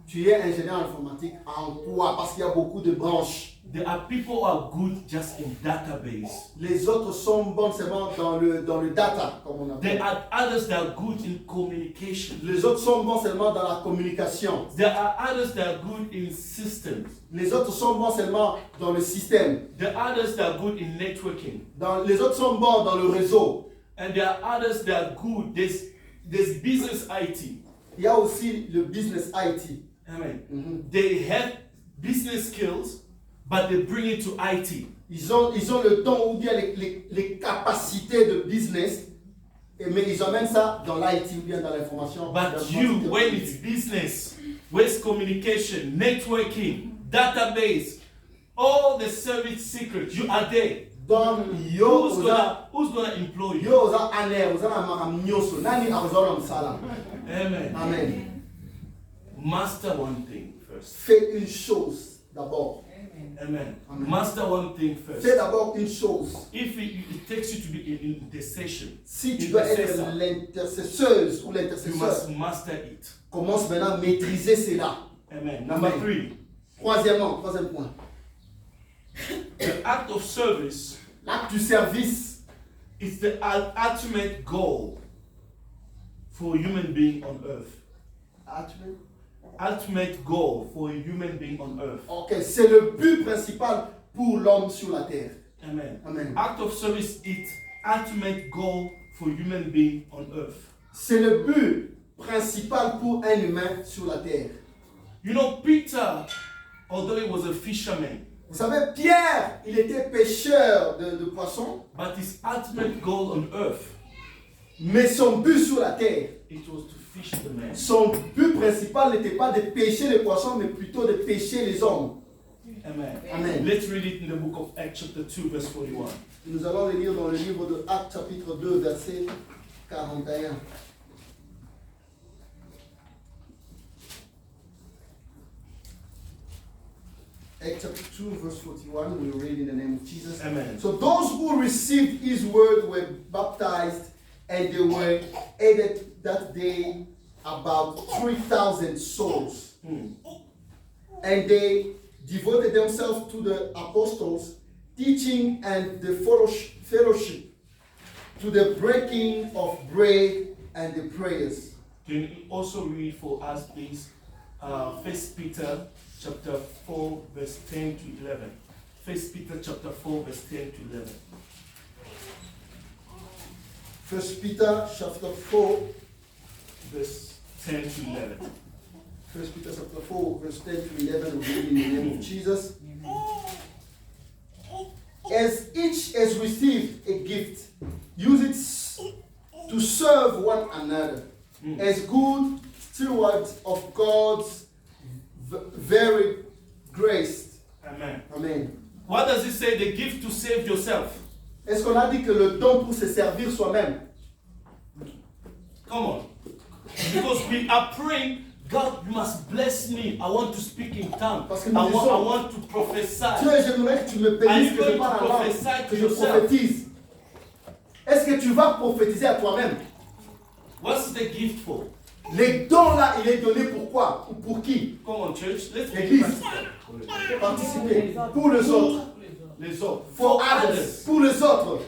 tu es ingénieur en informatique en quoi? Parce qu'il y a beaucoup de branches. There are people who are good just in database. Les autres sont bons seulement dans le data, comme on There appelle. are others that are good in communication. Les autres sont bons seulement dans la communication. There are others that are good in systems. Les autres sont bons seulement dans le système. There are others that are good in networking. Les autres sont bons dans le réseau. And there are others that are good. There's business IT. Il y a aussi le business IT. Amen. Mhm. They have business skills, but they bring it to IT. Ils ont le don ou bien les capacités de business, mais ils emmènent ça dans l'IT ou bien dans l'information. But you, when it's business, with communication, networking, database, all the service secrets, you are there. Donc, Who's gonna employ you? yo oza aner, oza na makambo nyonso. Nani akozala msala? Amen. Amen. Master one thing first. Fais une chose d'abord. Amen. Amen. Master one thing Fais first. d'abord une chose. If it takes you to be in intercession, Si tu dois être intercessor, l'intercesseuse ou you l'intercesseur, must master it. commence maintenant à maîtriser cela. Amen. Number Amen. 3, Troisième point. the act of service L'acte du service, is the ultimate goal for a human being on earth. Ultimate goal for a human being on earth. ok, c'est le but principal pour l'homme sur la terre. Amen. Amen. Act of service is ultimate goal for a human being on earth. C'est le but principal pour un humain sur la terre. You know, Peter, although he was a fisherman, Vous savez, Pierre, il était pêcheur de poissons, but his ultimate goal on earth, mais son but sur la terre, it was to fish the men. son but principal n'était pas de pêcher les poissons, mais plutôt de pêcher les hommes. Amen. Amen. Let's read it in the book of Acts chapter 2 verse 41. Nous allons le lire dans le livre de Actes chapitre 2, verset 41. Acts chapter 2, verse 41, we read in the name of Jesus. Amen. So those who received his word were baptized, and they were added that day about 3,000 souls. And they devoted themselves to the apostles' teaching and the fellowship, to the breaking of bread and the prayers. Can you also read for us, please, 1 Peter chapter 4, verse 10 to 11. 1 Peter chapter 4, verse 10 to 11. 1 Peter chapter 4, Verse 10 to 11. 1 Peter chapter 4, verse 10 to 11, we read in the name of Jesus. As each has received a gift, use it to serve one another as good stewards of God's very grace. Amen. Amen. What does it say? The gift to save yourself. Est-ce qu'on a dit que le don pour se servir soi-même? Come on. Because we are praying, God must bless me. I want to speak in tongues. Parce que I nous disons, want to prophesy. Dieu, j'aimerais que tu me Are bénisses, you que je going parle to en langue, prophesy to que je yourself? prophétise. Est-ce que tu vas prophétiser à toi-même? What's the gift for? Les dons là, il est donné pour quoi? Ou pour qui? Come on, church. Let's make Église. it practical. Participer. Pour les autres. Les autres. For For others. others. Pour les autres.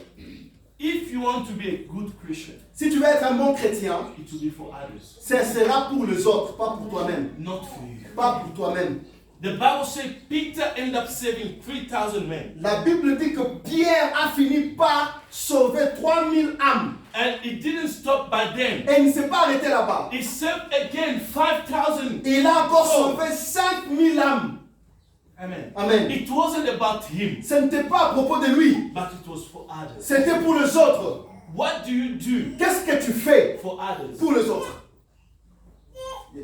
If you want to be a good Christian, Si tu veux être un bon chrétien, it will be for others, ce sera pour les autres, pas pour toi-même. not for you. Pas pour toi-même. The Bible says Peter ended up saving 3,000 men. La Bible dit que Pierre a fini par sauver 3000 âmes. And it didn't stop by then. Et il ne s'est pas arrêté là-bas. He saved again 5,000. Il a encore souls. sauvé 5000 âmes. Amen. Amen. It wasn't about him, Ce n'était pas à propos de lui. but it was for others. C'était pour les autres. What do you do Qu'est-ce que tu fais for others? pour les autres?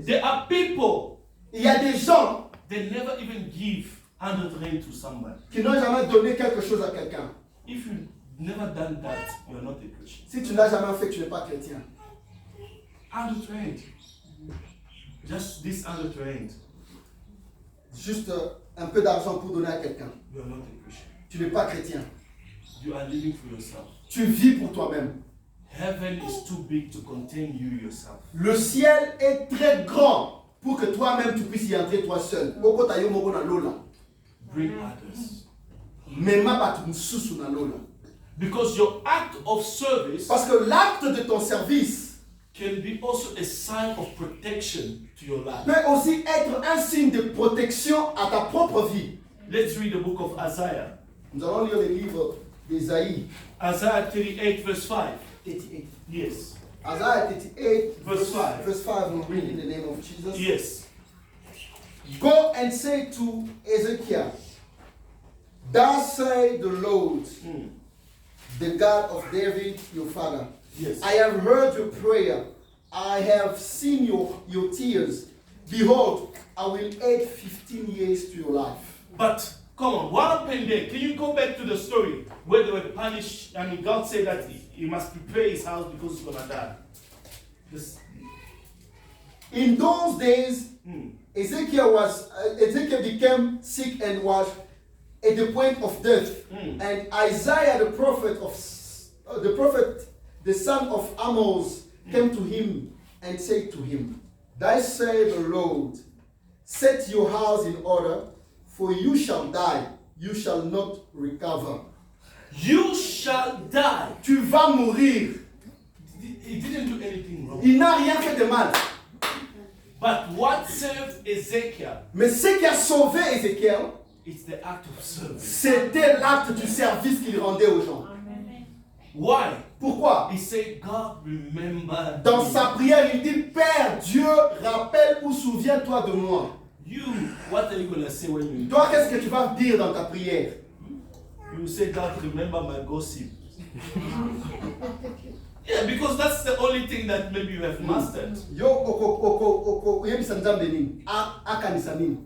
There are people, Il y a des gens they never even give 100 rand to somebody. qui n'ont jamais donné quelque chose à quelqu'un. If you've never done that, you're not a Christian. Si tu ne l'as jamais fait, tu n'es pas chrétien. 100 rand. Just this 100 rand. juste un peu d'argent pour donner à quelqu'un. You are not a Christian. Tu n'es pas chrétien. You are living for yourself. Tu vis pour toi-même. Heaven is too big to contain you yourself. Le ciel est très grand pour que toi-même tu puisses y entrer toi seul. Bring others. Mema bato mususu na lola. Because your act of service Parce que l'acte de ton service can be also a sign of protection to your life. peut aussi être un signe de protection à ta propre vie. Let's read the book of Isaiah. Nous allons lire le livre d'Ésaïe. Isaiah 38 verse 5. 38. Yes. Isaiah 38 Verse 5. Verse 5 we'll read in the name of Jesus. Yes. Go and say to Ezekiel, thus say the Lord, the God of David, your father. Yes. I have heard your prayer. I have seen your tears. Behold, I will add 15 years to your life. But come on, what happened there? Can you go back to the story where they were punished? I mean, God said that he must prepare his house because he's gonna die. In those days, Ezekiel became sick and was at the point of death. And Isaiah, the prophet, the son of Amos, came to him and said to him, thus say the Lord, set your house in order, for you shall die, you shall not recover. You shall die. Tu vas mourir. He didn't do anything wrong. Il n'a rien fait de mal. But what saved Ezekiel? Mais ce qui a sauvé Ézéchiel, It's the act of service. c'était l'acte du service qu'il rendait aux gens. Why? Pourquoi? He said, God, remember Dans me. sa prière, il dit, Père Dieu, rappelle ou souviens-toi de moi. You, what are you going to say when you Toi, qu'est-ce que tu vas dire dans ta prière? You say, God, remember my gossip. Yeah, because that's the only thing that maybe you have mastered. Yo, oko, yebisa nzambe nini? Akanisa nini?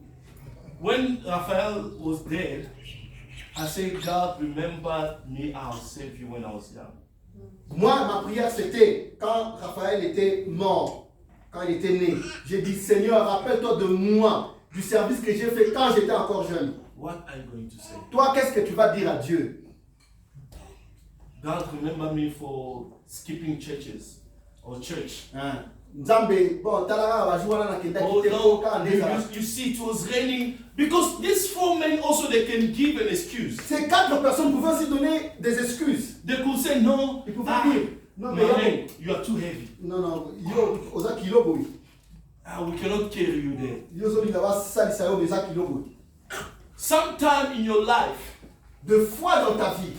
When Raphael was dead, I said, God, remember me, I'll save you when I was young. Moi, ma prière, c'était quand Raphaël était mort, quand il était né. J'ai dit, Seigneur, rappelle-toi de moi, du service que j'ai fait quand j'étais encore jeune. What are you going to say? Toi, qu'est-ce que tu vas dire à Dieu? God, remember me for skipping churches or church. Nzambe, bon, talara va jouer na kenda Oh kiteko no, ka ndeza. you see, it was raining. Because these four men also, they can give an excuse. Ces quatre personnes pouvaient aussi donner des excuses. They could say, no, Ils pouvaient dire, non, mais man, you are too heavy. non, yo, oza kilo boy. We cannot carry you there. Yo zo linga ba salisa yo beza kilo boy. Sometime in your life, De fois dans ta vie,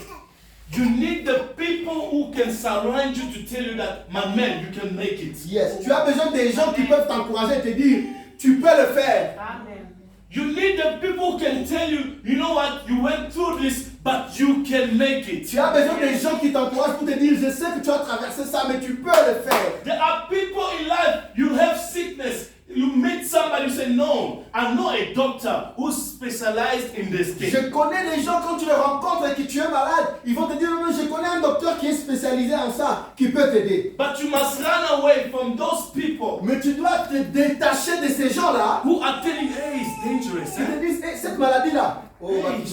you need the people who can surround you to tell you that, my man, you can make it. yes, tu as besoin des gens qui peuvent t'encourager et te dire, tu peux le faire. Amen. You need the people who can tell you, you know what, you went through this, but you can make it. Tu as besoin des gens qui t'encouragent pour te dire, je sais que tu as traversé ça, mais tu peux le faire. There are people in life, you have sickness. You meet somebody, you say, no, I'm not a doctor who's specialized in this thing. Je connais des gens, quand tu les rencontres et que tu es malade, ils vont te dire, non, je connais un docteur qui est spécialisé en ça, qui peut t'aider. But you must run away from those people Mais tu dois te détacher de ces gens-là who are telling you, hey, it's dangerous. qui te Eh? disent, hey, cette maladie-là, oh, Hey.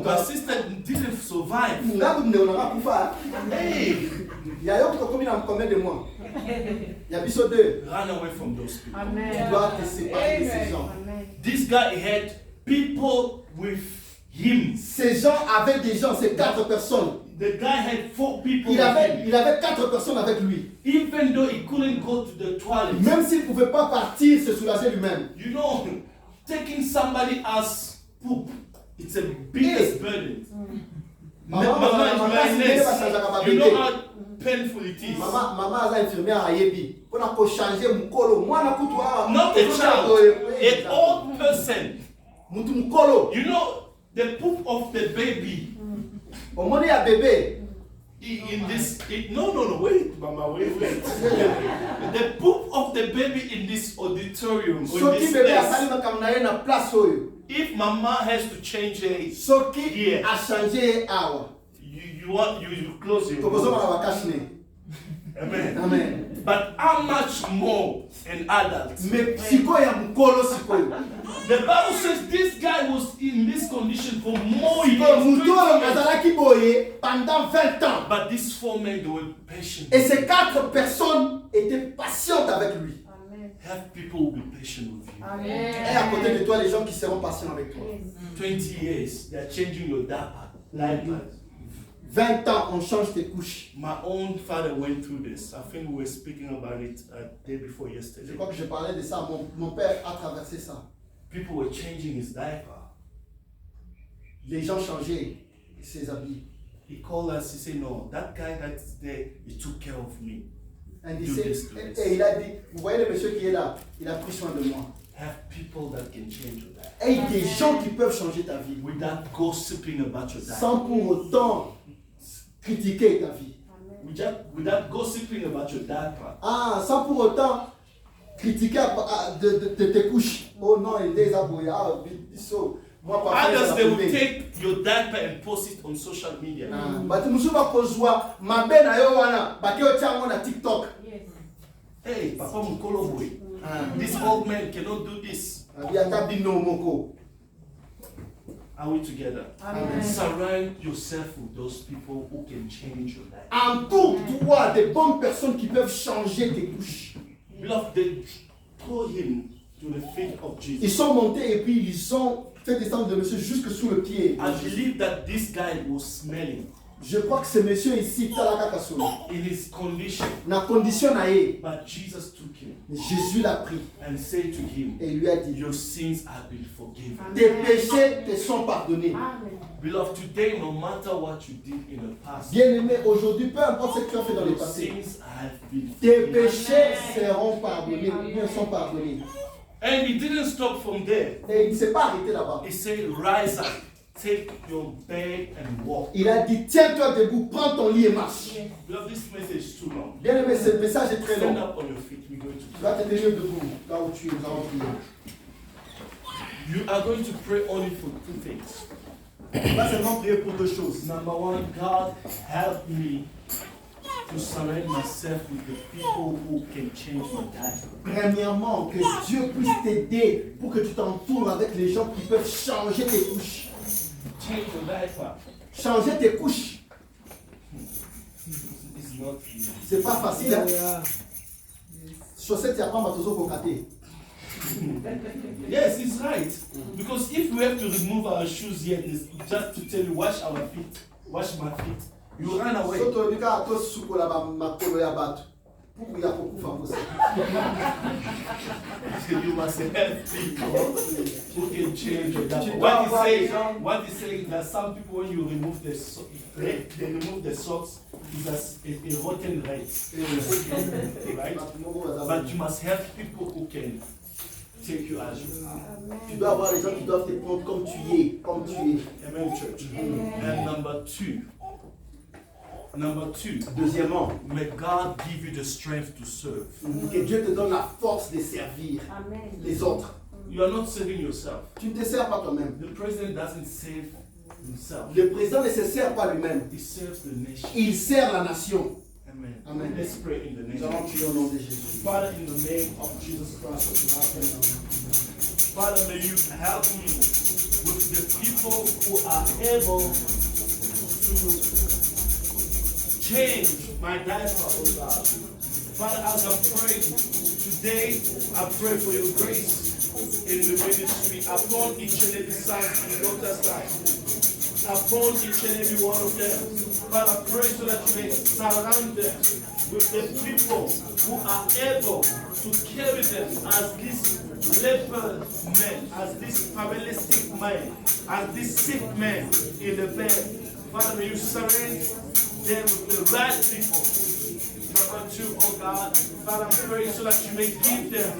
My sister didn't survive. Hey, il y a combien de mois? Il y a biso deux. run away from those people. Tu Amen. dois te séparer de ces gens. Amen. This guy had people with him. Ces gens avaient des gens, ces quatre personnes. The guy had 4 people Il with avait him. quatre personnes avec lui. Even though he couldn't go to the toilet. Même s'il ne pouvait pas partir, se soulager lui-même. You know, taking somebody else's poop, it's a biggest burden. Mama is my nurse. You know how painful it is. Maman aza infirmière ayebi. Pona ko changer mukolo. Mwana kutu awa. Not a child, an old person. Mutu mukolo. You know, the poop of the baby Omoni ya bébé. in this. No, wait, Mama, wait. The poop of the baby in this auditorium, or in Soki this bébé place. asali makambo na ye na place oyo. If Mama has to change her, Soki Yeah. a changé awa. you close your Tokozoma mouth. na bakashine. Amen. Amen. But how much more an adult? Mais sikoyo mukolo sikoyo. The Bible says this guy was in this condition for more years. Sikoyo 20 mutu oyo years. azalaki boye pendant 20 ans. But these 4 men, they were patient. Et ces 4 personnes étaient patientes avec lui. Have people who will be patient with you. Et à côté de toi, les gens qui seront patients avec toi. 20 years, they are changing your diaper. Like 20 ans, on change tes couches. my own father went through this. I think we were speaking about it day before Je yesterday. crois que je parlais de ça. Mon père a traversé ça. People were changing his diaper. Les gens changeaient ses habits. He called us, he said, no, that guy that's there, he took care of me. Et il a dit, vous voyez le monsieur qui est là, il a pris soin de moi. Have people that can change your diaper. Et des gens qui peuvent changer ta vie. Without gossiping about your diaper. Sans pour autant critiquer ta vie. Without gossiping about your diaper. Ah, sans pour autant critiquer de tes couches. Oh non, il est abouillé. Ah, so. Moi, Others, they will take your diaper and post it on social media. But musuba kozwa mabe na yo wana bakeo chango na TikTok. Hey, Papa Mukolo boy. This old man cannot do this. Biata bino moko. Are we together? Amen. Surround yourself with those people who can change your life. Entoure-toi des bonnes personnes qui peuvent changer tes couches. Beloved, they throw him to the feet of Ils Jesus. sont montés et puis ils ont fait descendre le monsieur jusque sous le pied. I believe that this guy was smelling Je crois que ce monsieur ici, talaka kasolo, in his condition. na condition na ye, But Jesus took him Jésus l'a pris and said to him, et il lui a dit, your sins have been forgiven. tes péchés te sont pardonnés. Beloved, today, no matter what you did in the past, Bien-aimé, aujourd'hui, peu importe ce que tu as fait dans le your passé, sins have been tes forgiven. péchés seront pardonnés, ou bien sont pardonnés. And he didn't stop from there. Et il ne s'est pas arrêté là-bas. He said, rise up, take your bed and walk. Il a dit, tiens-toi debout, prends ton lit et marche. Beloved, this message is too long. Bien-aimé, ce message est très Stand long. up on your feet. We're going Tu to vas te tenir debout, là où tu es, nous allons prier. You are going to pray only for 2 things. Tu vas seulement prier pour 2 choses. Number 1, God, help me to surround myself with the people who can change my life. Premièrement, que Dieu puisse t'aider pour que tu t'entoures avec les gens qui peuvent changer tes couches. Change your life. Changer tes couches, It's not easy. c'est pas facile. Hein? Chaussettes, il n'y a pas matozo pour cater. Yes, it's right. Because if we have to remove our shoes here, it's just to tell you, wash our feet, wash my feet, you run away. Soto bika to sukola ba makolo ya bato. Pour ya kokufa kosa. You must help people who can change your life. Tu dois What avoir he's des saying, gens- what he's saying, that some people when you remove the they remove the socks, is a rotten rice, right? But you must have people who can take you as you are. Tu dois avoir des gens qui doivent te prendre comme tu es, comme tu es. Amen, church. And number two, Deuxièmement, may God give you the strength to serve. que Dieu te donne la force de servir les autres. You are not saving yourself. Tu ne te sers pas toi-même. The president doesn't save himself. Le président ne se sert pas lui-même. He serves the nation. Il sert la nation. Amen. Amen. Let's pray in the Nous name allons of prier au nom de Jésus. Father, in the name of Jesus Christ of Nazareth, Father, may you help me with the people who are able to change my diaper, oh God. Father, as I'm praying today, I pray for your grace in the ministry upon each and every son and daughter's life, upon each and every one of them. Father, pray so that you may surround them with the people who are able to carry them as these leper men, as these paralytic men, as these sick men in the bed. Father, may you surround them with the right people. Number 2, oh God, Father, I'm praying so that you may give them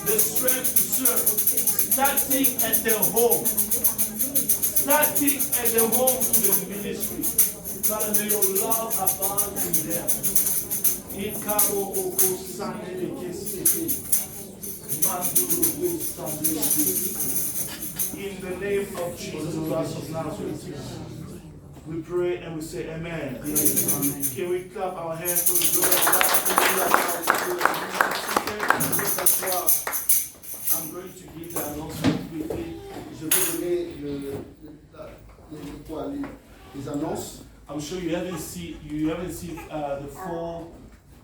the strength to serve, starting at their home, starting at their home to the ministry. Father, may your love abound in them. Ikaro oko sande kesete. Manduru oko sande. In the name of Jesus Christ of Nazareth. We pray and we say amen. Can we clap our hands for the glory of God? I'm going to give the announcement quickly. Je vais donner les annonces. I'm sure you haven't seen the four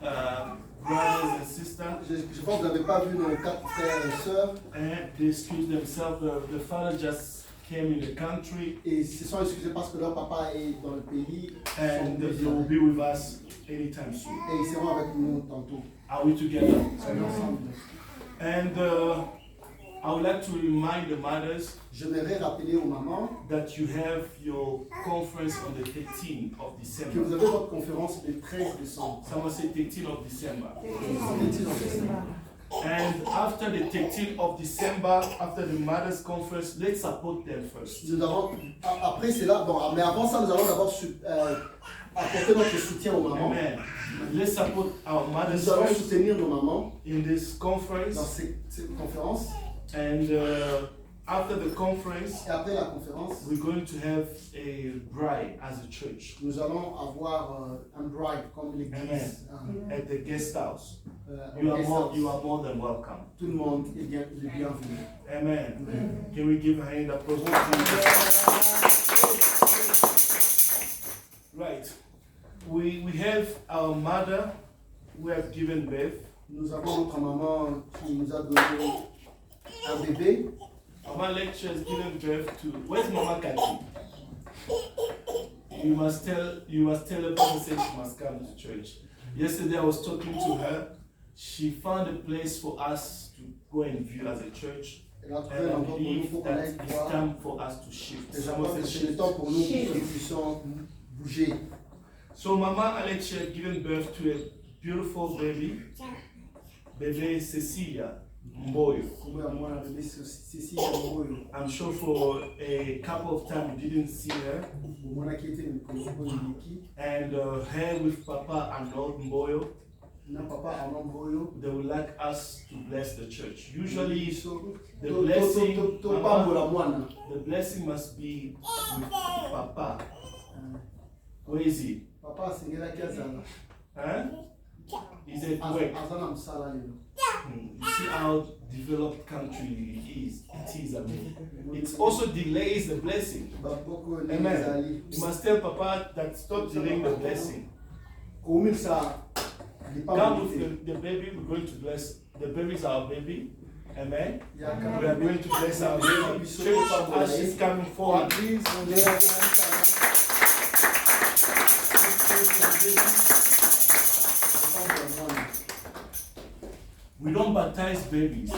brothers and sisters. Je pense que vous n'avez pas vu nos 4 frères et sœurs. And they excuse themselves. The father just came in the country. Et ils se sont excusés parce que leur papa est dans le pays. And they will be with us anytime soon. Et ils seront avec nous tantôt. Are we together? Ensemble. And I would like to remind the mothers J'aimerais rappeler aux mamans that you have your conference on the 13th of que December. vous avez votre conférence le 13 décembre. Someone say 13th of December. 13 décembre. And after the 13th of December, after the mothers' conference, let's support them first. Nous avons, après cela, bon, mais avant ça, nous allons d'abord apporter notre soutien aux mamans. Amen. Let's support our mothers Nous allons first soutenir nos mamans in this dans conference. cette conférence. And after the conference, Et après la conférence, we're going to have a bride as a church nous allons avoir un bride comme l'église. at the guest house. Au You are guest more, house. you are more than welcome. Tout le monde est bienvenu. Amen. Can we give a hand applause to Jesus? Right. We have our mother who has given birth. Nous avons notre maman qui nous a donné un bébé. Mama Lecture has given birth to. Where's Mama Kati? You must tell her Pastor said she must come to church. Yesterday I was talking to her. She found a place for us to go and view as a church. Elle a trouvé And un I endroit pour nous believe pour qu'on that aille it's voir. time for us to shift. Et je Someone pense que say c'est le shift. temps pour nous que nous puissions bouger. So Mama Alexia had given birth to a beautiful baby, baby Cecilia Mboyo. I'm sure for a couple of times you didn't see her. And her with Papa Arnold Mboyo, they would like us to bless the church. Usually the blessing must be with Papa. Where is he? Papa Huh? He's at work. You see how developed country it is. I mean. It also delays the blessing. Amen. You must tell Papa that stop delaying the blessing. Come with the baby, we're going to bless. The baby is our baby. Amen. We are going to bless our baby. Church, as she's coming forward, please. We don't baptize babies,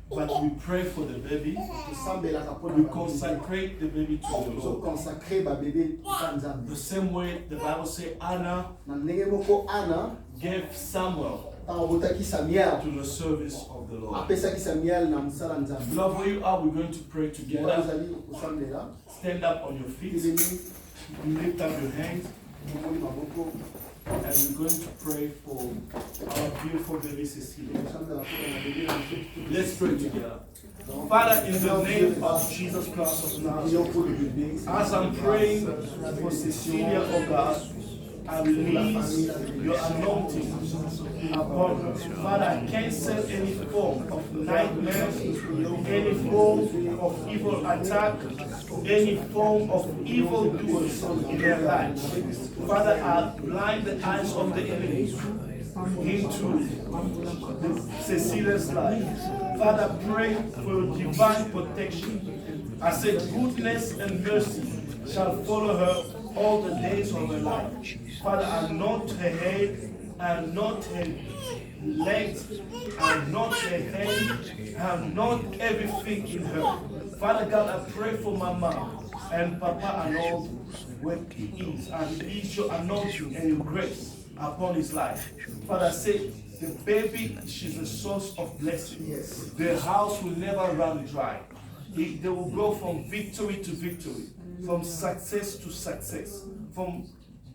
but we pray for the baby. We consecrate the baby to the Lord. The same way the Bible says Anna gave Samuel to the service of the Lord. Love, where you are, we're going to pray together. Stand up on your feet. Lift up your hands. And we're going to pray for our beautiful baby Cecilia. Let's pray together. Father, in the name of Jesus Christ of Nazareth, as I'm praying for Cecilia, oh God, I release your anointing upon her. Father, I cancel any form of nightmare, any form of evil attack, any form of evil doers in their lives. Father, I blind the eyes of the enemy into Cecilia's life. Father, pray for divine protection. I said goodness and mercy shall follow her all the days of her life. Father, anoint her head, anoint her legs, anoint her hand, anoint everything in her. Father God, I pray for my mom and Papa and all where he is, and release your anointing and your grace upon his life. Father, say the baby, she's a source of blessing. Yes. Their house will never run dry. They will go from victory to victory, from success to success, from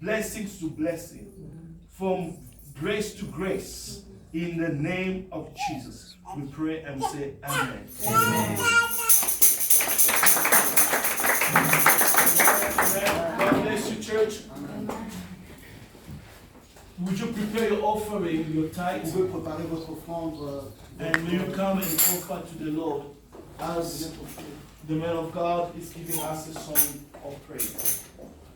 blessings to blessing, from grace to grace. In the name of Jesus, we pray and say amen. Amen. Would you prepare your offering, your Vous tithe, pouvez préparer votre offrande. and may you come and offer to the Lord as the man of God is giving us a song of praise.